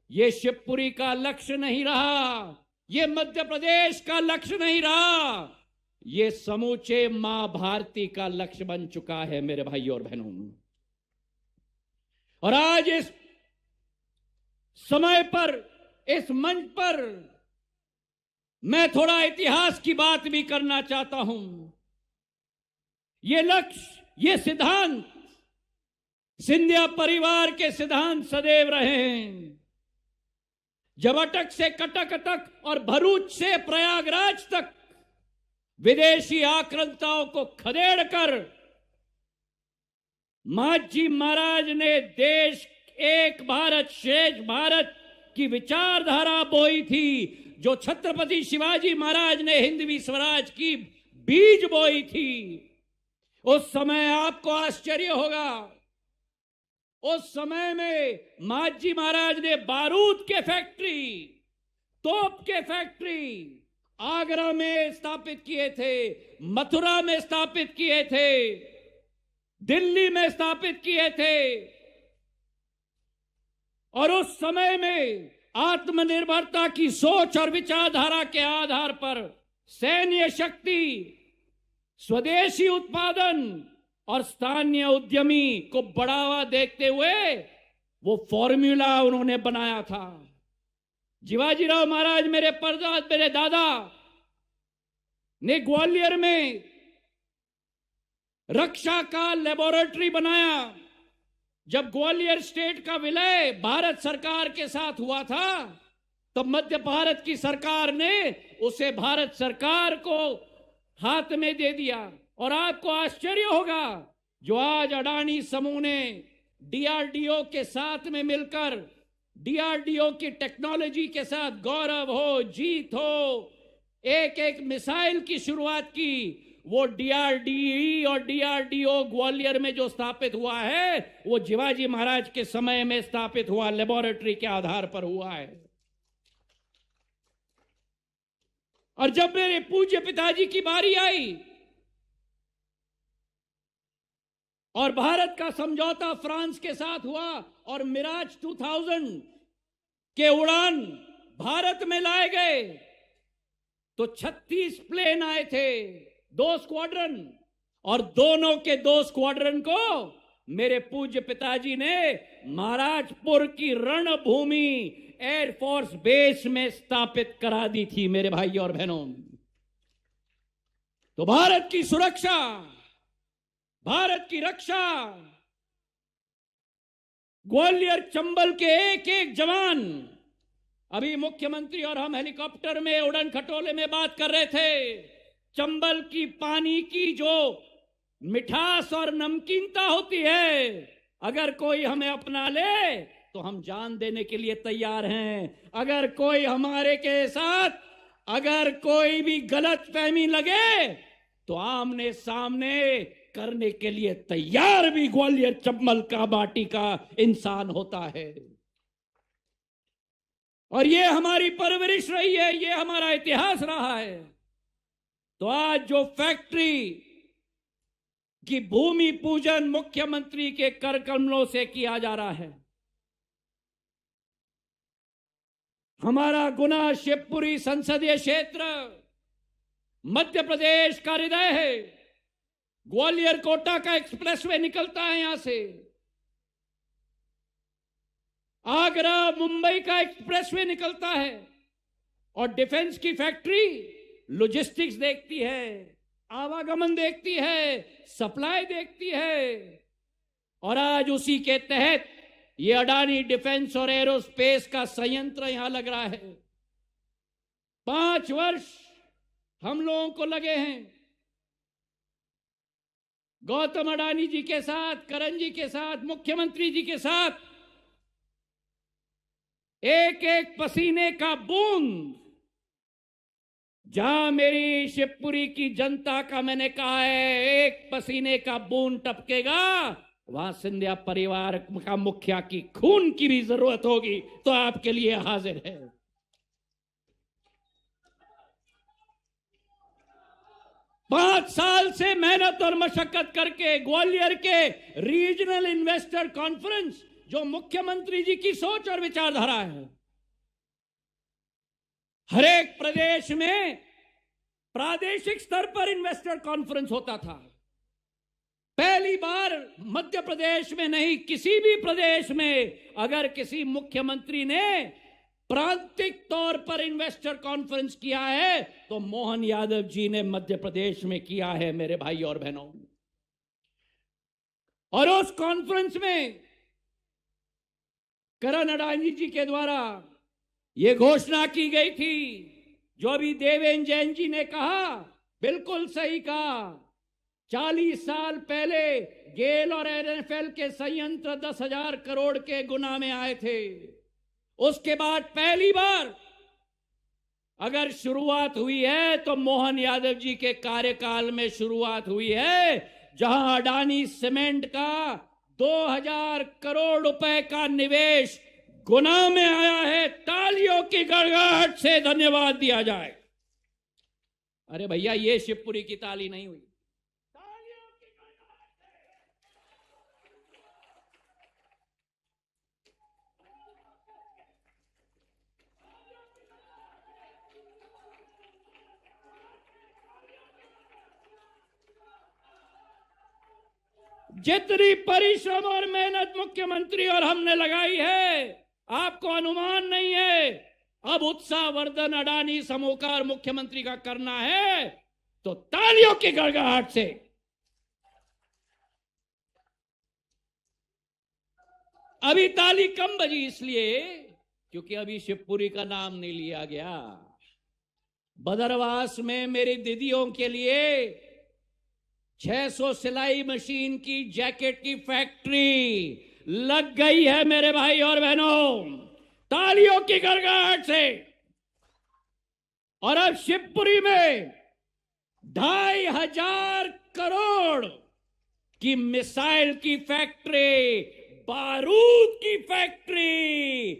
ये शिवपुरी का लक्ष्य नहीं रहा, ये मध्य प्रदेश का लक्ष्य नहीं रहा, ये समूचे मां भारती का लक्ष्य बन चुका है मेरे भाइयों और बहनों। और आज इस समय पर, इस मंच पर मैं थोड़ा इतिहास की बात भी करना चाहता हूं। ये लक्ष्य, ये सिद्धांत सिंधिया परिवार के सिद्धांत सदैव रहे हैं। जब अटक से कटक तक और भरूच से प्रयागराज तक विदेशी आक्रांताओं को खदेड़कर मांझी महाराज ने देश एक भारत श्रेष्ठ भारत की विचारधारा बोई थी, जो छत्रपति शिवाजी महाराज ने हिंदवी स्वराज की बीज बोई थी। उस समय आपको आश्चर्य होगा, उस समय में मांझी महाराज ने बारूद के फैक्ट्री, तोप के फैक्ट्री आगरा में स्थापित किए थे, मथुरा में स्थापित किए थे, दिल्ली में स्थापित किए थे। और उस समय में आत्मनिर्भरता की सोच और विचारधारा के आधार पर सैन्य शक्ति, स्वदेशी उत्पादन और स्थानीय उद्यमी को बढ़ावा देखते हुए वो फॉर्मूला उन्होंने बनाया था। शिवाजीराव महाराज मेरे दादा ने ग्वालियर में रक्षा का लेबोरेटरी बनाया। जब ग्वालियर स्टेट का विलय भारत सरकार के साथ हुआ था, तब मध्य भारत की सरकार ने उसे भारत सरकार को हाथ में दे दिया। और आपको आश्चर्य होगा, जो आज अडानी समूह ने डीआरडीओ के साथ में मिलकर डीआरडीओ की टेक्नोलॉजी के साथ गौरव हो, जीत हो, एक एक मिसाइल की शुरुआत की, वो डीआरडीई और डीआरडीओ ग्वालियर में जो स्थापित हुआ है, वो शिवाजी महाराज के समय में स्थापित हुआ लेबोरेटरी के आधार पर हुआ है। और जब मेरे पूज्य पिताजी की बारी आई और भारत का समझौता फ्रांस के साथ हुआ और मिराज 2000 के उड़ान भारत में लाए गए, तो 36 प्लेन आए थे, 2 स्क्वाड्रन, और दोनों के 2 स्क्वाड्रन को मेरे पूज्य पिताजी ने महाराजपुर की रणभूमि एयरफोर्स बेस में स्थापित करा दी थी मेरे भाइयों और बहनों। तो भारत की सुरक्षा, भारत की रक्षा, ग्वालियर चंबल के एक एक जवान, अभी मुख्यमंत्री और हम हेलीकॉप्टर में उड़न खटोले में बात कर रहे थे, चंबल की पानी की जो मिठास और नमकीनता होती है, अगर कोई हमें अपना ले तो हम जान देने के लिए तैयार हैं। अगर कोई हमारे के साथ अगर कोई भी गलत फहमी लगे तो आमने सामने करने के लिए तैयार भी ग्वालियर चंबल का माटी का इंसान होता है। और ये हमारी परवरिश रही है, ये हमारा इतिहास रहा है। तो आज जो फैक्ट्री की भूमि पूजन मुख्यमंत्री के कर कमलों से किया जा रहा है, हमारा गुना शिवपुरी संसदीय क्षेत्र मध्य प्रदेश का हृदय है। ग्वालियर कोटा का एक्सप्रेसवे निकलता है यहां से, आगरा मुंबई का एक्सप्रेसवे निकलता है, और डिफेंस की फैक्ट्री लॉजिस्टिक्स देखती है, आवागमन देखती है, सप्लाई देखती है। और आज उसी के तहत ये अडानी डिफेंस और एरोस्पेस का संयंत्र यहां लग रहा है। 5 वर्ष हम लोगों को लगे हैं गौतम अडानी जी के साथ, करण जी के साथ, मुख्यमंत्री जी के साथ, एक एक पसीने का बूंद, जहां मेरी शिवपुरी की जनता का मैंने कहा है एक पसीने का बूंद टपकेगा, वहां सिंधिया परिवार का मुखिया की खून की भी जरूरत होगी तो आपके लिए हाजिर है। पांच साल से मेहनत और मशक्कत करके ग्वालियर के रीजनल इन्वेस्टर कॉन्फ्रेंस, जो मुख्यमंत्री जी की सोच और विचारधारा है, हर एक प्रदेश में प्रादेशिक स्तर पर इन्वेस्टर कॉन्फ्रेंस होता था। पहली बार मध्य प्रदेश में नहीं, किसी भी प्रदेश में अगर किसी मुख्यमंत्री ने प्रांतिक तौर पर इन्वेस्टर कॉन्फ्रेंस किया है तो मोहन यादव जी ने मध्य प्रदेश में किया है मेरे भाई और बहनों। और उस कॉन्फ्रेंस में करण अडानी जी के द्वारा यह घोषणा की गई थी, जो अभी देवेंद्र जैन जी ने कहा, बिल्कुल सही कहा। 40 साल पहले गेल और एनएफएल के संयंत्र 10,000 करोड़ के गुना में आए थे। उसके बाद पहली बार अगर शुरुआत हुई है तो मोहन यादव जी के कार्यकाल में शुरुआत हुई है, जहां अडानी सीमेंट का 2,000 करोड़ रुपए का निवेश गुना में आया है। तालियों की गड़गड़ाहट से धन्यवाद दिया जाए। अरे भैया, ये शिवपुरी की ताली नहीं हुई, तालियों की गड़गड़ाहट से। जितनी परिश्रम और मेहनत मुख्यमंत्री और हमने लगाई है, आपको अनुमान नहीं है। अब उत्साहवर्धन अडानी समूह का और मुख्यमंत्री का करना है तो तालियों की गड़गड़ाहट से। अभी ताली कम बजी इसलिए क्योंकि अभी शिवपुरी का नाम नहीं लिया गया। बदरवास में मेरी दीदियों के लिए 600 सिलाई मशीन की जैकेट की फैक्ट्री लग गई है मेरे भाई और बहनों, तालियों की गड़गड़ाहट से। और अब शिवपुरी में 2,500 करोड़ की मिसाइल की फैक्ट्री, बारूद की फैक्ट्री,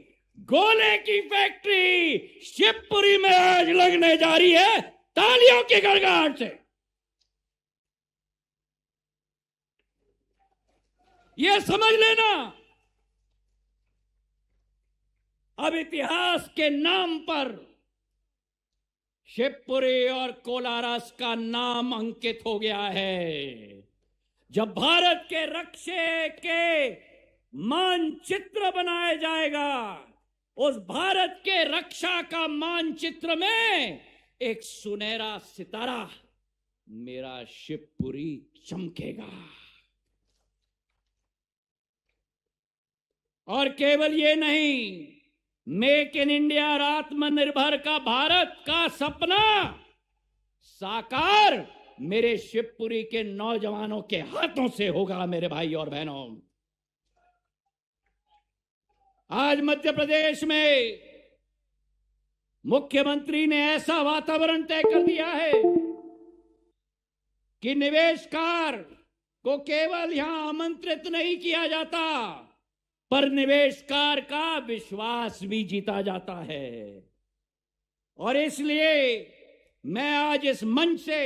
गोले की फैक्ट्री शिवपुरी में आज लगने जा रही है, तालियों की गड़गड़ाहट से। यह समझ लेना, अब इतिहास के नाम पर शिवपुरी और कोलारस का नाम अंकित हो गया है। जब भारत के रक्षे के मानचित्र बनाया जाएगा, उस भारत के रक्षा का मानचित्र में एक सुनहरा सितारा मेरा शिवपुरी चमकेगा। और केवल ये नहीं, मेक इन इंडिया और आत्मनिर्भर का भारत का सपना साकार मेरे शिवपुरी के नौजवानों के हाथों से होगा मेरे भाई और बहनों। आज मध्य प्रदेश में मुख्यमंत्री ने ऐसा वातावरण तय कर दिया है कि निवेशकार को केवल यहां आमंत्रित नहीं किया जाता, पर निवेशकार का विश्वास भी जीता जाता है। और इसलिए मैं आज इस मंच से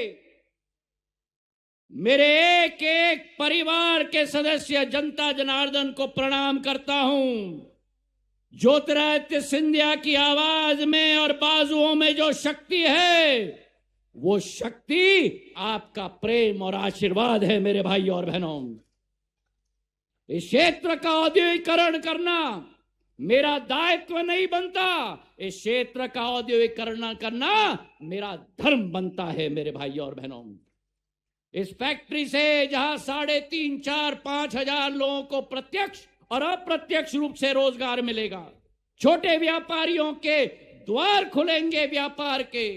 मेरे एक एक परिवार के सदस्य जनता जनार्दन को प्रणाम करता हूं। ज्योतिरादित्य सिंधिया की आवाज में और बाजुओं में जो शक्ति है, वो शक्ति आपका प्रेम और आशीर्वाद है मेरे भाई और बहनों। इस क्षेत्र का औद्योगिकरण करना मेरा दायित्व नहीं बनता, इस क्षेत्र का औद्योगिकरण करना मेरा धर्म बनता है मेरे भाई और बहनों। इस फैक्ट्री से जहां 3,500, 4,000, 5,000 लोगों को प्रत्यक्ष और अप्रत्यक्ष रूप से रोजगार मिलेगा। छोटे व्यापारियों के द्वार खुलेंगे व्यापार के।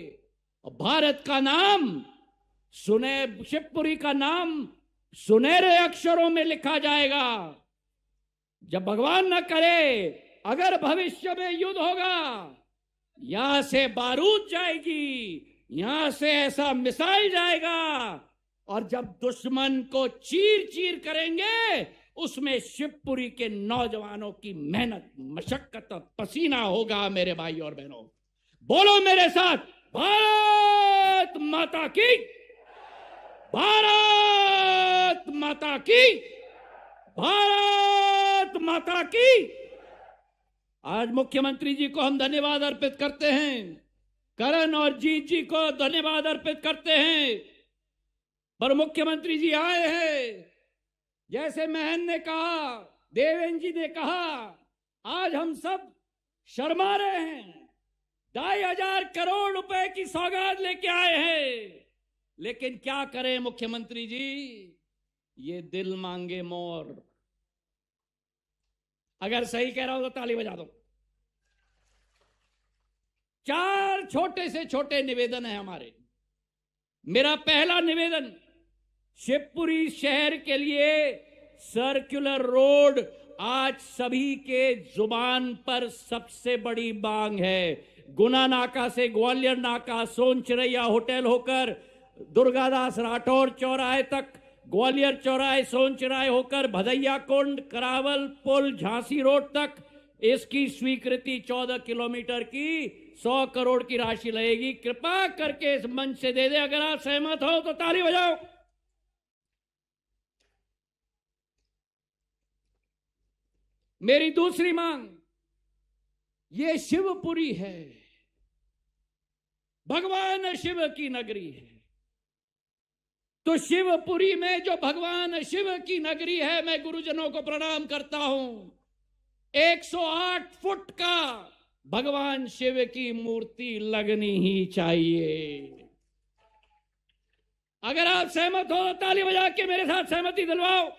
और भारत का नाम शिवपुरी का नाम सुनहरे अक्षरों में लिखा जाएगा। जब भगवान न करे अगर भविष्य में युद्ध होगा, यहां से बारूद जाएगी, यहां से ऐसा मिसाइल जाएगा, और जब दुश्मन को चीर चीर करेंगे उसमें शिवपुरी के नौजवानों की मेहनत, मशक्कत और पसीना होगा। मेरे भाई और बहनों, बोलो मेरे साथ, भारत माता की, भारत माता की, भारत माता की। आज मुख्यमंत्री जी को हम धन्यवाद अर्पित करते हैं, करण और जीत जी को धन्यवाद अर्पित करते हैं। पर मुख्यमंत्री जी आए हैं, जैसे महन ने कहा, देवेंद्र जी ने कहा, आज हम सब शर्मा रहे हैं। 2,500 करोड़ रुपए की सौगात लेके आए हैं, लेकिन क्या करें मुख्यमंत्री जी, ये दिल मांगे मोर। अगर सही कह रहा हूं तो ताली बजा दो। 4 छोटे से छोटे निवेदन है हमारे। मेरा पहला निवेदन, शिवपुरी शहर के लिए सर्कुलर रोड आज सभी के जुबान पर सबसे बड़ी मांग है। गुना नाका से ग्वालियर नाका, सोनचिरैया होटल होकर दुर्गादास राठौर चौराहे तक, ग्वालियर चौराहे सोनचिराए होकर भदैया कुंड, करावल पुल, झांसी रोड तक, इसकी स्वीकृति 14 किलोमीटर की 100 करोड़ की राशि लगेगी। कृपा करके इस मंच से दे दे। अगर आप सहमत हो तो ताली बजाओ। मेरी दूसरी मांग, ये शिवपुरी है, भगवान शिव की नगरी है, तो शिवपुरी में जो भगवान शिव की नगरी है, मैं गुरुजनों को प्रणाम करता हूं। 108 फुट का भगवान शिव की मूर्ति लगनी ही चाहिए। अगर आप सहमत हो तो ताली बजा के मेरे साथ सहमति दिलवाओ।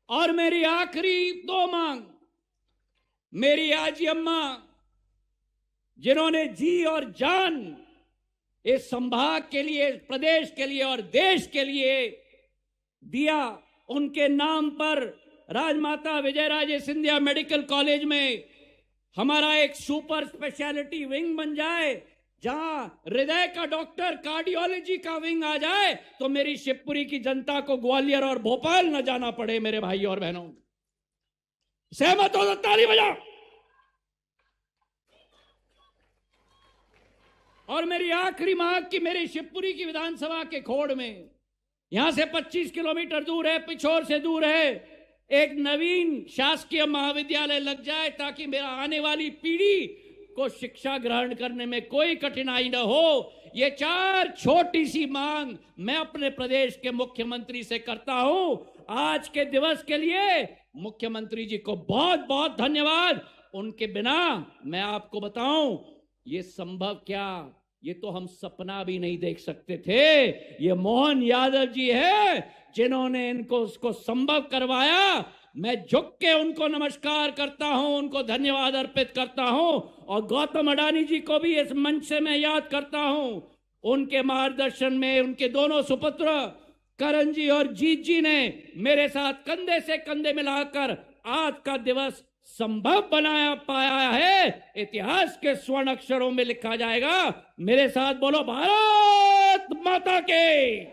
और मेरी आखिरी 2 मांग, मेरी आजी अम्मा जिन्होंने जी और जान इस संभाग के लिए, इस प्रदेश के लिए और देश के लिए दिया, उनके नाम पर राजमाता विजयराजे सिंधिया मेडिकल कॉलेज में हमारा एक सुपर स्पेशलिटी विंग बन जाए, जहां हृदय का डॉक्टर, कार्डियोलॉजी का विंग आ जाए, तो मेरी शिवपुरी की जनता को ग्वालियर और भोपाल न जाना पड़े। मेरे भाई और बहनों, सहमत हो तो ताली बजाओ। और मेरी आखिरी मांग कि मेरी शिवपुरी की विधानसभा के खोड़ में, यहां से 25 किलोमीटर दूर है, पिछोर से दूर है, एक नवीन शासकीय महाविद्यालय लग जाए, ताकि मेरा आने वाली पीढ़ी को शिक्षा ग्रहण करने में कोई कठिनाई न हो। ये 4 छोटी सी मांग मैं अपने प्रदेश के मुख्यमंत्री से करता हूं। आज के दिवस के लिए मुख्यमंत्री जी को बहुत बहुत धन्यवाद। उनके बिना मैं आपको बताऊं, ये संभव क्या, ये तो हम सपना भी नहीं देख सकते थे। ये मोहन यादव जी है जिन्होंने इनको उसको संभव करवाया। मैं झुक के उनको नमस्कार करता हूं, उनको धन्यवाद अर्पित करता हूं। और गौतम अडानी जी को भी इस मंच से मैं याद करता हूं। उनके मार्गदर्शन में उनके दोनों सुपुत्र करण जी और जीत जी ने मेरे साथ कंधे से कंधे मिलाकर आज का दिवस संभव बनाया पाया है। इतिहास के स्वर्ण अक्षरों में लिखा जाएगा। मेरे साथ बोलो, भारत माता के।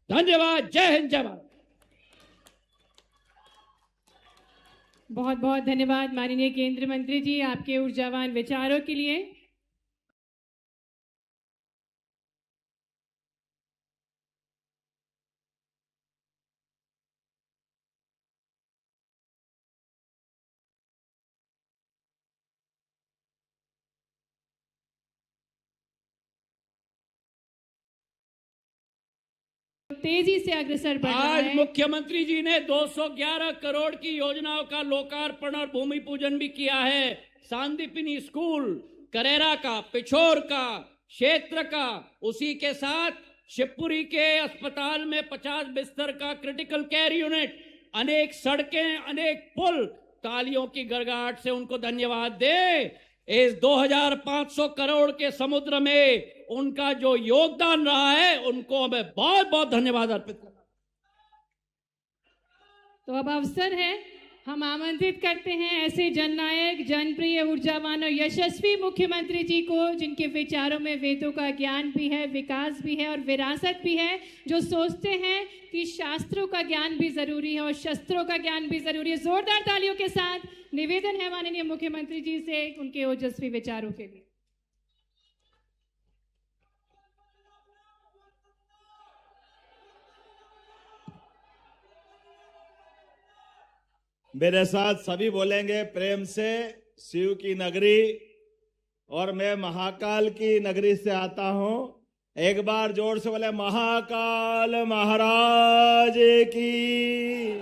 धन्यवाद। जय हिंद, जय भारत। बहुत बहुत धन्यवाद माननीय केंद्रीय मंत्री जी, आपके ऊर्जावान विचारों के लिए। तेजी से अग्रसर बढ़ रहा है। आज मुख्यमंत्री जी ने 211 करोड़ की योजनाओं का लोकार्पण और भूमि पूजन भी किया है। सांदीपनी स्कूल, करेरा का, पिछोर का, क्षेत्र का, उसी के साथ शिवपुरी के अस्पताल में 50 बिस्तर का क्रिटिकल केयर यूनिट, अनेक सड़कें, अनेक पुल। तालियों की गड़गड़ाहट से उनको धन्यवाद दे। इस 2500 करोड़ के समुद्र में उनका जो योगदान रहा है, उनको मैं बहुत बहुत धन्यवाद अर्पित करता हूं। तो अब अवसर है हम आमंत्रित करते हैं ऐसे जननायक, जनप्रिय, ऊर्जावान और यशस्वी मुख्यमंत्री जी को, जिनके विचारों में वेदों का ज्ञान भी है, विकास भी है और विरासत भी है, जो सोचते हैं कि शास्त्रों का ज्ञान भी जरूरी है और शस्त्रों का ज्ञान भी जरूरी है। जोरदार तालियों के साथ निवेदन है माननीय मुख्यमंत्री जी से उनके ओजस्वी विचारों के लिए। मेरे साथ सभी बोलेंगे प्रेम से, शिव की नगरी, और मैं महाकाल की नगरी से आता हूं। एक बार जोर से बोले महाकाल महाराज की,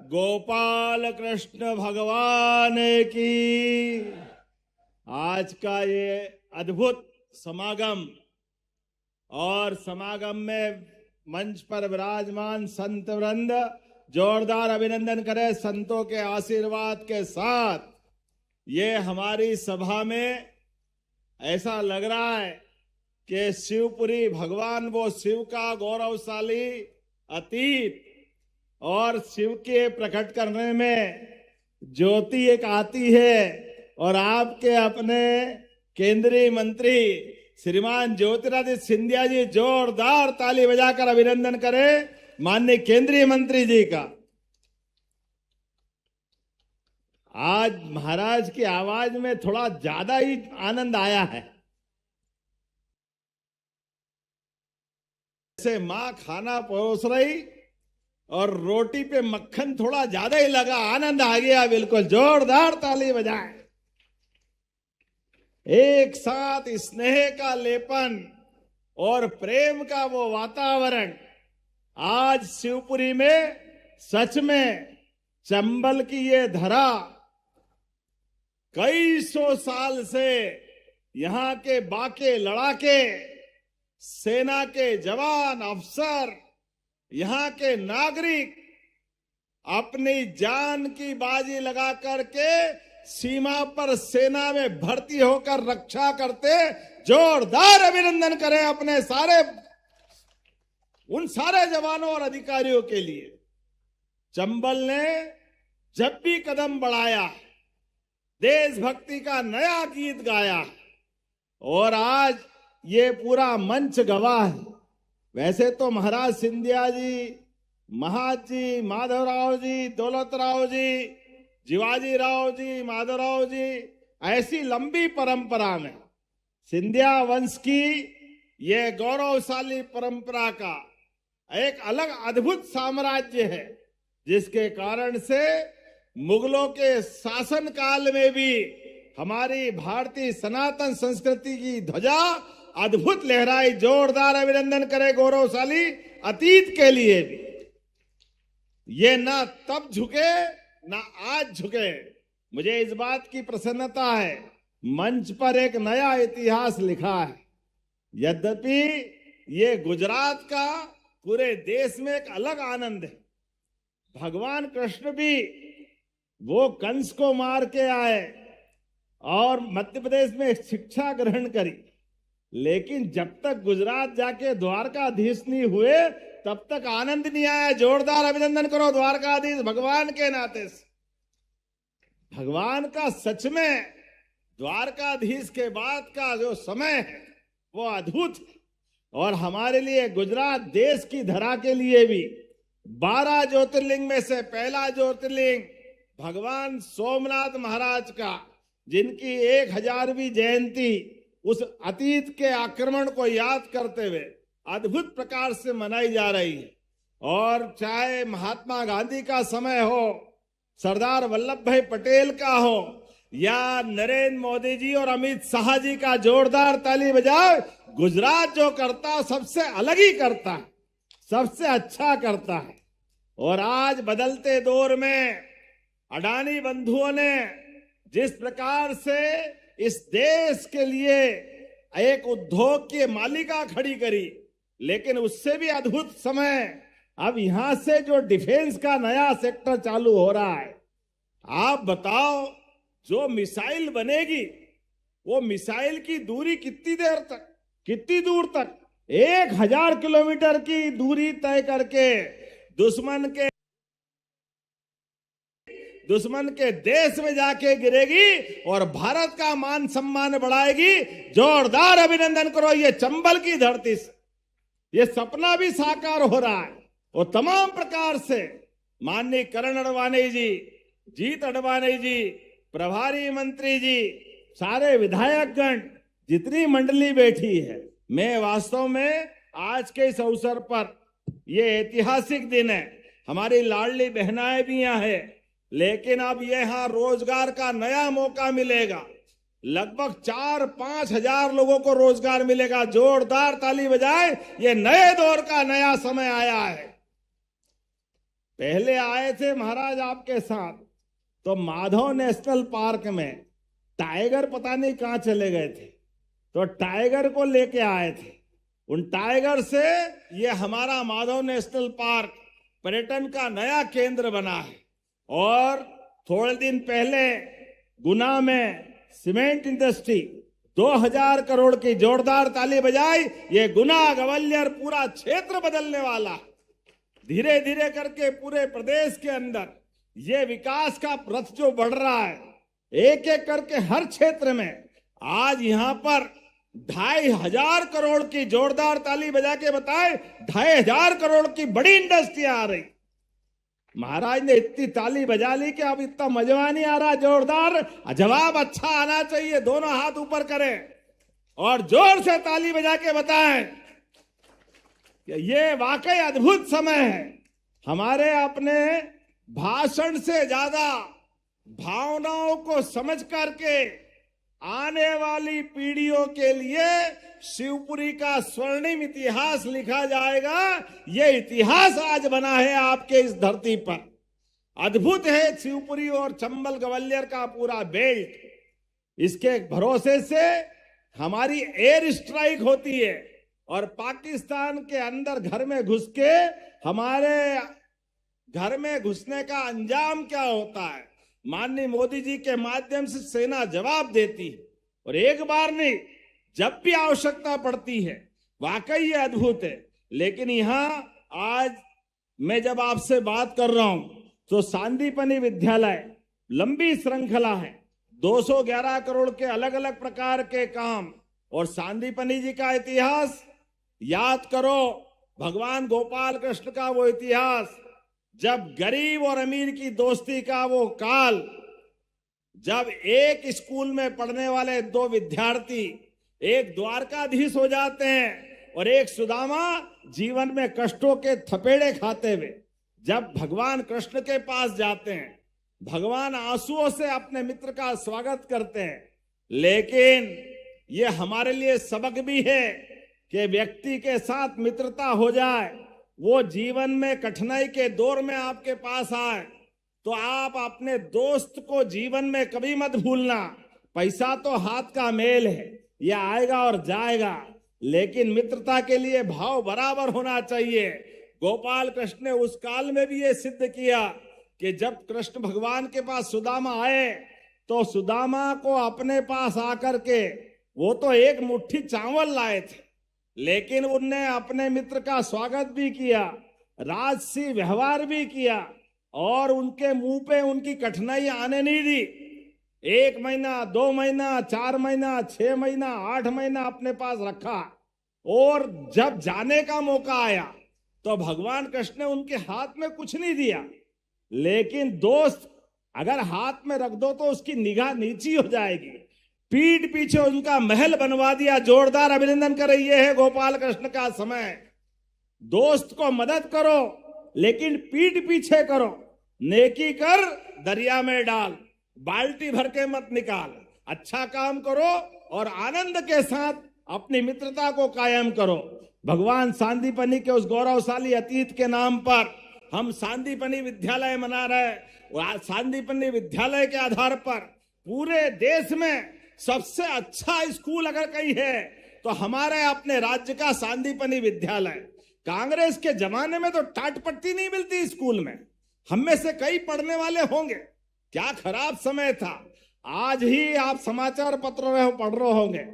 गोपाल कृष्ण भगवान की। आज का ये अद्भुत समागम, और समागम में मंच पर विराजमान संत वृंद, जोरदार अभिनंदन करें संतों के आशीर्वाद के साथ। ये हमारी सभा में ऐसा लग रहा है कि शिवपुरी भगवान, वो शिव का गौरवशाली अतीत, और शिव के प्रकट करने में ज्योति एक आती है, और आपके अपने केंद्रीय मंत्री श्रीमान ज्योतिरादित्य सिंधिया जी, जोरदार ताली बजाकर अभिनंदन करें माननीय केंद्रीय मंत्री जी का। आज महाराज की आवाज में थोड़ा ज्यादा ही आनंद आया है। जैसे मां खाना परोस रही और रोटी पे मक्खन थोड़ा ज्यादा ही लगा, आनंद आ गया बिल्कुल। जोरदार ताली बजाएं। एक साथ स्नेह का लेपन और प्रेम का वो वातावरण आज शिवपुरी में, सच में चंबल की ये धरा कई सौ साल से यहां के बाके लड़ाके, सेना के जवान, अफसर, यहां के नागरिक अपनी जान की बाजी लगा करके सीमा पर सेना में भर्ती होकर रक्षा करते। जोरदार अभिनंदन करें अपने उन सारे जवानों और अधिकारियों के लिए। चंबल ने जब भी कदम बढ़ाया, देशभक्ति का नया गीत गाया, और आज ये पूरा मंच गवाह है। वैसे तो महाराज सिंधिया जी, महाजी, माधवराव जी, दौलतराव जी, जीवाजी राव जी, माधवराव जी, ऐसी लंबी परंपरा में सिंधिया वंश की ये गौरवशाली परंपरा का एक अलग अद्भुत साम्राज्य है, जिसके कारण से मुगलों के शासन काल में भी हमारी भारतीय सनातन संस्कृति की ध्वजा अद्भुत लहराई। जोरदार अभिनंदन करें गौरवशाली अतीत के लिए भी। ये ना तब झुके ना आज झुके। मुझे इस बात की प्रसन्नता है, मंच पर एक नया इतिहास लिखा है। यद्यपि ये गुजरात का पूरे देश में एक अलग आनंद है। भगवान कृष्ण भी वो कंस को मार के आए और मध्य प्रदेश में शिक्षा ग्रहण करी, लेकिन जब तक गुजरात जाके द्वारकाधीश नहीं हुए तब तक आनंद नहीं आया। जोरदार अभिनंदन करो द्वारकाधीश भगवान के नाते से। भगवान का सच में द्वारकाधीश के बाद का जो समय है वो अद्भुत है। और हमारे लिए गुजरात देश की धरा के लिए भी 12 ज्योतिर्लिंग में से पहला ज्योतिर्लिंग भगवान सोमनाथ महाराज का, जिनकी 1000वीं जयंती उस अतीत के आक्रमण को याद करते हुए अद्भुत प्रकार से मनाई जा रही है। और चाहे महात्मा गांधी का समय हो, सरदार वल्लभ भाई पटेल का हो, या नरेंद्र मोदी जी और अमित शाह जी का, जोरदार ताली बजाओ। गुजरात जो करता सबसे अलग ही करता है, सबसे अच्छा करता है। और आज बदलते दौर में अडानी बंधुओं ने जिस प्रकार से इस देश के लिए एक उद्योग की मालिका खड़ी करी, लेकिन उससे भी अद्भुत समय अब यहां से जो डिफेंस का नया सेक्टर चालू हो रहा है। आप बताओ, जो मिसाइल बनेगी वो मिसाइल की दूरी कितनी देर तक, कितनी दूर तक? 1000 किलोमीटर की दूरी तय करके दुश्मन के दुश्मन के देश में जाके गिरेगी और भारत का मान सम्मान बढ़ाएगी। जोरदार अभिनंदन करो ये चंबल की धरती से। ये सपना भी साकार हो रहा है और तमाम प्रकार से माननीय करण अडवाणी जी, जीत अडवाणी जी, प्रभारी मंत्री जी, सारे विधायकगण, जितनी मंडली बैठी है, मैं वास्तव में आज के इस अवसर पर, ये ऐतिहासिक दिन है, हमारी लाडली बहनाएं भी यहाँ है, लेकिन अब यहाँ रोजगार का नया मौका मिलेगा। लगभग 4-5 हजार लोगों को रोजगार मिलेगा। जोरदार ताली बजाए, ये नए दौर का नया समय आया है। पहले आए थे महाराज आपके साथ, तो माधव नेशनल पार्क में टाइगर पता नहीं कहां चले गए थे, तो टाइगर को लेके आए थे। उन टाइगर से ये हमारा माधव नेशनल पार्क पर्यटन का नया केंद्र बना है। और थोड़े दिन पहले गुना में सीमेंट इंडस्ट्री 2000 करोड़ की, जोरदार ताली बजाई, ये गुना ग्वालियर पूरा क्षेत्र बदलने वाला। धीरे धीरे करके पूरे प्रदेश के अंदर ये विकास का रथ जो बढ़ रहा है, एक एक करके हर क्षेत्र में, आज यहां पर 2500 करोड़ की, जोरदार ताली बजा के बताए, 2500 करोड़ की बड़ी इंडस्ट्री आ रही। महाराज ने इतनी ताली बजा ली कि अब इतना मजा नहीं आ रहा। जोरदार जवाब अच्छा आना चाहिए, दोनों हाथ ऊपर करें और जोर से ताली बजा के बताएं कि ये वाकई अद्भुत समय है। हमारे अपने भाषण से ज्यादा भावनाओं को समझ करके आने वाली पीढ़ियों के लिए शिवपुरी का स्वर्णिम इतिहास लिखा जाएगा। ये इतिहास आज बना है आपके इस धरती पर। अद्भुत है शिवपुरी और चंबल ग्वालियर का पूरा बेल्ट। इसके भरोसे से हमारी एयर स्ट्राइक होती है और पाकिस्तान के अंदर घर में घुस के हमारे घर में घुसने का अंजाम क्या होता है, माननीय मोदी जी के माध्यम से सेना जवाब देती है। और एक बार नहीं, जब भी आवश्यकता पड़ती है। वाकई ये अद्भुत है। लेकिन यहां आज मैं जब आपसे बात कर रहा हूं तो सांदीपनि विद्यालय, लंबी श्रृंखला है, 211 करोड़ के अलग अलग प्रकार के काम। और सांदीपनि जी का इतिहास याद करो, भगवान गोपाल कृष्ण का वो इतिहास, जब गरीब और अमीर की दोस्ती का वो काल, जब एक स्कूल में पढ़ने वाले 2 विद्यार्थी एक द्वारकाधीश हो जाते हैं और एक सुदामा जीवन में कष्टों के थपेड़े खाते हुए जब भगवान कृष्ण के पास जाते हैं, भगवान आंसुओं से अपने मित्र का स्वागत करते हैं। लेकिन ये हमारे लिए सबक भी है कि व्यक्ति के साथ मित्रता हो जाए, वो जीवन में कठिनाई के दौर में आपके पास आए, तो आप अपने दोस्त को जीवन में कभी मत भूलना। पैसा तो हाथ का मेल है, यह आएगा और जाएगा, लेकिन मित्रता के लिए भाव बराबर होना चाहिए। गोपाल कृष्ण ने उस काल में भी ये सिद्ध किया कि जब कृष्ण भगवान के पास सुदामा आए तो सुदामा को अपने पास आकर के, वो तो एक मुट्ठी चावल लाए थे, लेकिन उनने अपने मित्र का स्वागत भी किया, राजसी व्यवहार भी किया और उनके मुंह पे उनकी कठिनाई आने नहीं दी। 1 महीना, 2 महीना, 4 महीना, 6 महीना, 8 महीना अपने पास रखा। और जब जाने का मौका आया तो भगवान कृष्ण ने उनके हाथ में कुछ नहीं दिया, लेकिन दोस्त अगर हाथ में रख दो तो उसकी निगाह नीची हो जाएगी। पीठ पीछे उनका महल बनवा दिया। जोरदार अभिनंदन कर रही है गोपाल कृष्ण का समय। दोस्त को मदद करो लेकिन पीठ पीछे करो। नेकी कर दरिया में डाल, बाल्टी भर के मत निकाल। अच्छा काम करो और आनंद के साथ अपनी मित्रता को कायम करो। भगवान सांदीपनि के उस गौरवशाली अतीत के नाम पर हम सांदीपनि विद्यालय मना रहे। सांदीपनि विद्यालय के आधार पर पूरे देश में सबसे अच्छा स्कूल अगर कहीं है तो हमारे अपने राज्य का सांदीपनि विद्यालय। कांग्रेस के जमाने में तो टाट पट्टी नहीं मिलती स्कूल में, हम में से कई पढ़ने वाले होंगे। क्या खराब समय था। आज ही आप समाचार पत्रों में पढ़ रहे होंगे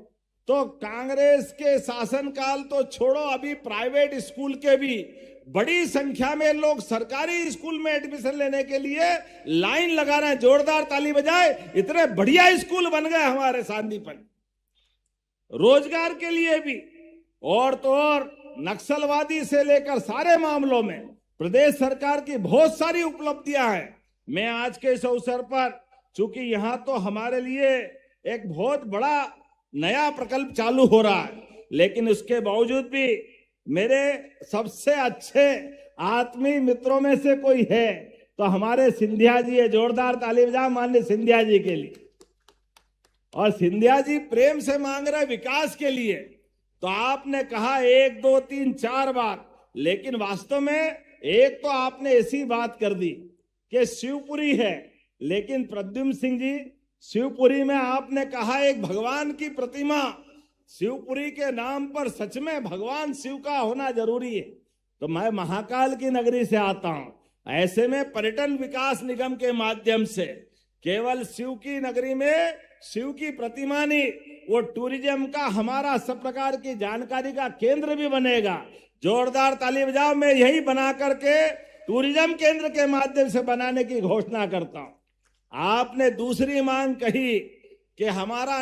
तो कांग्रेस के शासनकाल तो छोड़ो, अभी प्राइवेट स्कूल के भी बड़ी संख्या में लोग सरकारी स्कूल में एडमिशन लेने के लिए लाइन लगा रहे हैं। जोरदार ताली बजाए, इतने बढ़िया स्कूल बन गए हमारे सांदीपन। रोजगार के लिए भी और तो और नक्सलवादी से लेकर सारे मामलों में प्रदेश सरकार की बहुत सारी उपलब्धियां हैं। मैं आज के इस अवसर पर, चूंकि यहां तो हमारे लिए एक बहुत बड़ा नया प्रकल्प चालू हो रहा है, लेकिन उसके बावजूद भी मेरे सबसे अच्छे आत्मीय मित्रों में से कोई है तो हमारे सिंधिया जी है। जोरदार ताली बजाओ माननीय सिंधिया जी के लिए। और सिंधिया जी प्रेम से मांग रहे विकास के लिए, तो आपने कहा 1 2 3 4 बार, लेकिन वास्तव में एक तो आपने ऐसी बात कर दी कि शिवपुरी है, लेकिन प्रद्युम्न सिंह जी, शिवपुरी में आपने कहा एक भगवान की प्रतिमा, शिवपुरी के नाम पर सच में भगवान शिव का होना जरूरी है। तो मैं महाकाल की नगरी से आता हूं, ऐसे में पर्यटन विकास निगम के माध्यम से केवल शिव की नगरी में शिव की प्रतिमा नहीं, वो टूरिज्म का हमारा सब प्रकार की जानकारी का केंद्र भी बनेगा। जोरदार ताली बजाओ। मैं यही बना करके टूरिज्म केंद्र के माध्यम से बनाने की घोषणा करता हूं। आपने दूसरी मांग कही कि हमारा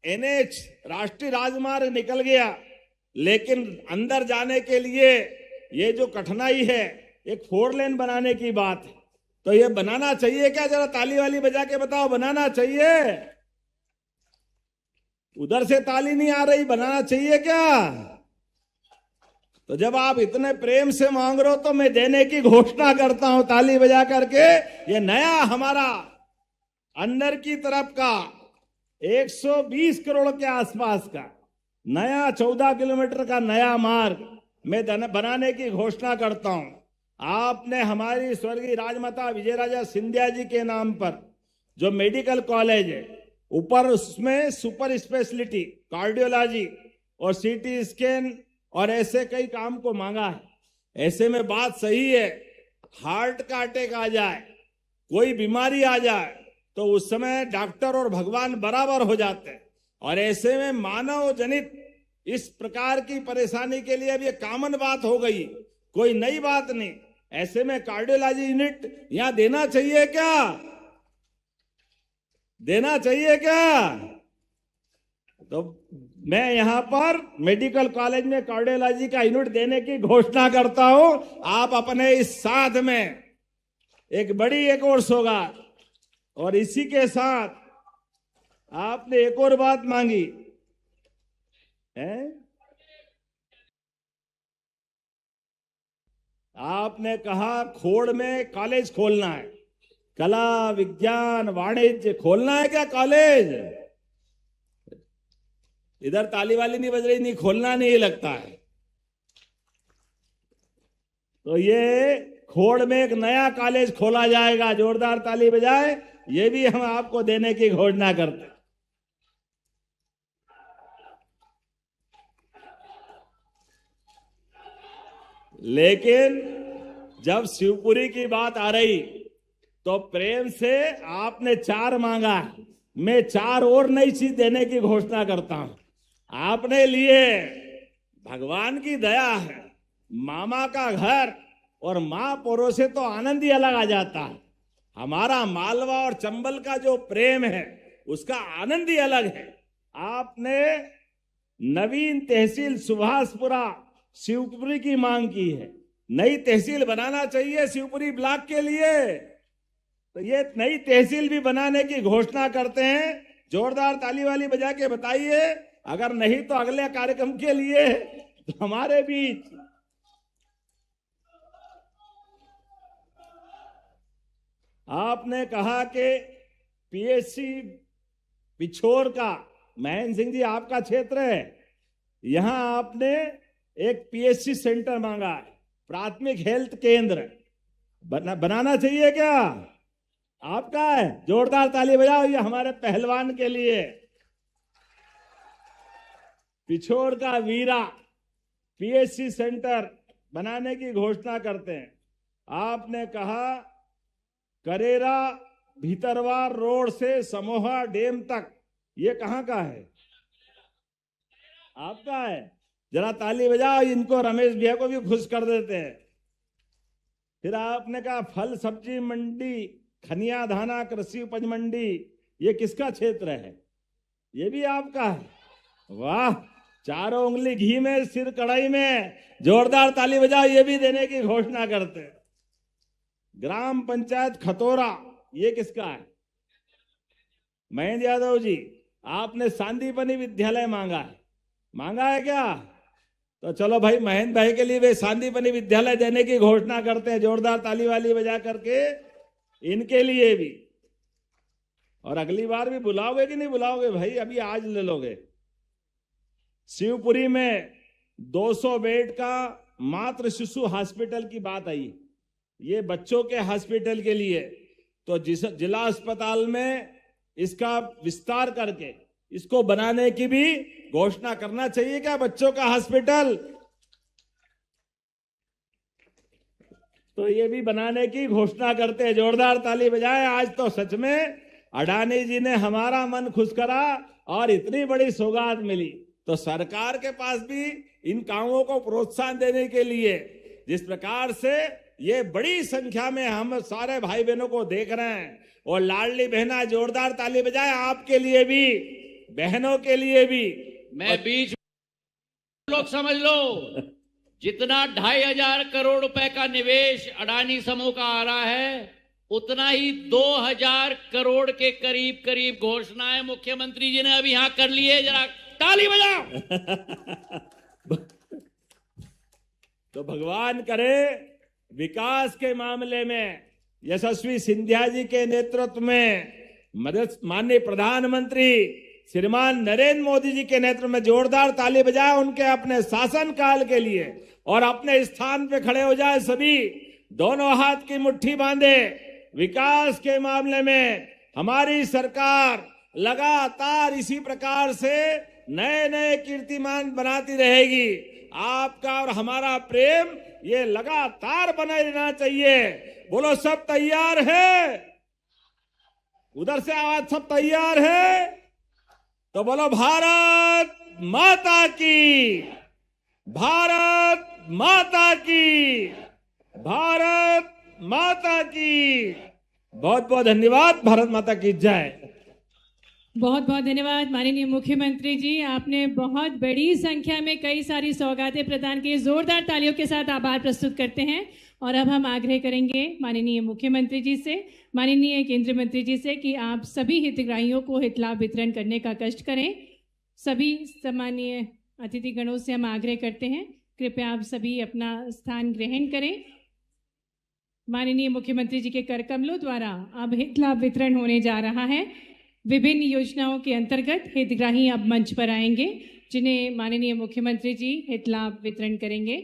NH राष्ट्रीय राजमार्ग निकल गया, लेकिन अंदर जाने के लिए ये जो कठिनाई है, एक 4 लेन बनाने की बात है, तो ये बनाना चाहिए क्या? जरा ताली वाली बजा के बताओ, बनाना चाहिए? उधर से ताली नहीं आ रही, बनाना चाहिए क्या? तो जब आप इतने प्रेम से मांग रहे हो तो मैं देने की घोषणा करता हूं ताली बजा करके। ये नया हमारा अंदर की तरफ का 120 करोड़ के आसपास का नया 14 किलोमीटर का नया मार्ग मैं बनाने की घोषणा करता हूं। आपने हमारी स्वर्गीय राजमाता विजयराजा सिंधिया जी के नाम पर जो मेडिकल कॉलेज है, ऊपर उसमें सुपर स्पेशलिटी, कार्डियोलॉजी और CT स्कैन और ऐसे कई काम को मांगा है। ऐसे में बात सही है, हार्ट का अटैक आ जाए, कोई बीमारी आ जाए, तो उस समय डॉक्टर और भगवान बराबर हो जाते हैं। और ऐसे में मानव जनित इस प्रकार की परेशानी के लिए अब ये कॉमन बात हो गई, कोई नई बात नहीं। ऐसे में कार्डियोलॉजी यूनिट यहां देना चाहिए क्या? देना चाहिए क्या? तो मैं यहां पर मेडिकल कॉलेज में कार्डियोलॉजी का यूनिट देने की घोषणा करता हूं। आप अपने इस साथ में एक बड़ी एक और सौगात, और इसी के साथ आपने एक और बात मांगी है, आपने कहा खोड़ में कॉलेज खोलना है, कला विज्ञान वाणिज्य खोलना है क्या कॉलेज? इधर ताली वाली नहीं बज रही, नहीं खोलना नहीं लगता है। तो ये खोड़ में एक नया कॉलेज खोला जाएगा, जोरदार ताली बजाए। ये भी हम आपको देने की घोषणा करते हैं। लेकिन जब शिवपुरी की बात आ रही तो प्रेम से आपने 4 मांगा, मैं 4 और नई चीज देने की घोषणा करता हूं। आपने लिए भगवान की दया है, मामा का घर और मां पोरो से तो आनंद ही अलग आ जाता है। हमारा मालवा और चंबल का जो प्रेम है उसका आनंद ही अलग है। आपने नवीन तहसील सुभाषपुरा शिवपुरी की मांग की है, नई तहसील बनाना चाहिए शिवपुरी ब्लॉक के लिए, तो ये नई तहसील भी बनाने की घोषणा करते हैं। जोरदार ताली वाली बजा के बताइए, अगर नहीं तो अगले कार्यक्रम के लिए तो हमारे बीच आपने कहा कि PSC पिछोर का, महेंद्र सिंह जी आपका क्षेत्र है, यहां आपने एक PSC सेंटर मांगा है, प्राथमिक हेल्थ केंद्र बनाना चाहिए क्या? आपका है, जोरदार ताली बजाओ ये हमारे पहलवान के लिए। पिछोर का वीरा PSC सेंटर बनाने की घोषणा करते हैं। आपने कहा करेरा भीतरवार रोड से समोहा डैम तक, ये कहां का है? आपका है, जरा ताली बजाओ, इनको रमेश भैया को भी खुश कर देते हैं। फिर आपने कहा फल सब्जी मंडी, खनिया धाना कृषि उपज मंडी, ये किसका क्षेत्र है? ये भी आपका है। वाह, चारों उंगली घी में सिर कढ़ाई में, जोरदार ताली बजाओ, ये भी देने की घोषणा करते हैं। ग्राम पंचायत खतौरा, ये किसका है? महेंद्र यादव जी, आपने सांदीपनी विद्यालय मांगा है क्या? तो चलो भाई, महेंद्र भाई के लिए वे सांदीपनी विद्यालय देने की घोषणा करते हैं, जोरदार ताली वाली बजा करके इनके लिए भी। और अगली बार भी बुलाओगे कि नहीं बुलाओगे भाई? अभी आज ले लोगे। शिवपुरी में 200 बेड का मातृ शिशु हॉस्पिटल की बात आई, ये बच्चों के हॉस्पिटल के लिए। तो जिला अस्पताल में इसका विस्तार करके इसको बनाने की भी घोषणा करना चाहिए क्या? बच्चों का हॉस्पिटल, तो ये भी बनाने की घोषणा करते हैं। जोरदार ताली बजाए। आज तो सच में अडानी जी ने हमारा मन खुश करा और इतनी बड़ी सौगात मिली। तो सरकार के पास भी इन कामों को प्रोत्साहन देने के लिए, जिस प्रकार से ये बड़ी संख्या में हम सारे भाई बहनों को देख रहे हैं, और लाडली बहना, जोरदार ताली बजाए आपके लिए भी, बहनों के लिए भी। मैं बीच लोग समझ लो, जितना 2500 करोड़ रुपए का निवेश अडानी समूह का आ रहा है, उतना ही 2000 करोड़ के करीब करीब घोषणाएं मुख्यमंत्री जी ने अभी यहां कर ली है। जरा ताली बजाओ। तो भगवान करे विकास के मामले में यशस्वी सिंधिया जी के नेतृत्व में, माननीय प्रधानमंत्री श्रीमान नरेंद्र मोदी जी के नेतृत्व में जोरदार ताली बजाए उनके अपने शासन काल के लिए, और अपने स्थान पे खड़े हो जाए सभी, दोनों हाथ की मुट्ठी बांधे। विकास के मामले में हमारी सरकार लगातार इसी प्रकार से नए नए कीर्तिमान बनाती रहेगी। आपका और हमारा प्रेम ये लगातार बना रहना चाहिए। बोलो, सब तैयार है? उधर से आवाज, सब तैयार है? तो बोलो, भारत माता की, भारत माता की, भारत माता की। बहुत बहुत धन्यवाद। भारत माता की जय। बहुत बहुत धन्यवाद माननीय मुख्यमंत्री जी, आपने बहुत बड़ी संख्या में कई सारी सौगातें प्रदान की। जोरदार तालियों के साथ आभार प्रस्तुत करते हैं। और अब हम आग्रह करेंगे माननीय मुख्यमंत्री जी से, माननीय केंद्रीय मंत्री जी से कि आप सभी हितग्राहियों को हित लाभ वितरण करने का कष्ट करें। सभी सम्मानीय अतिथिगणों से हम आग्रह करते हैं, कृपया आप सभी अपना स्थान ग्रहण करें। माननीय मुख्यमंत्री जी के कर कमलों द्वारा अब हित लाभ वितरण होने जा रहा है। विभिन्न योजनाओं के अंतर्गत हितग्राही अब मंच पर आएंगे, जिन्हें माननीय मुख्यमंत्री जी हित लाभ वितरण करेंगे।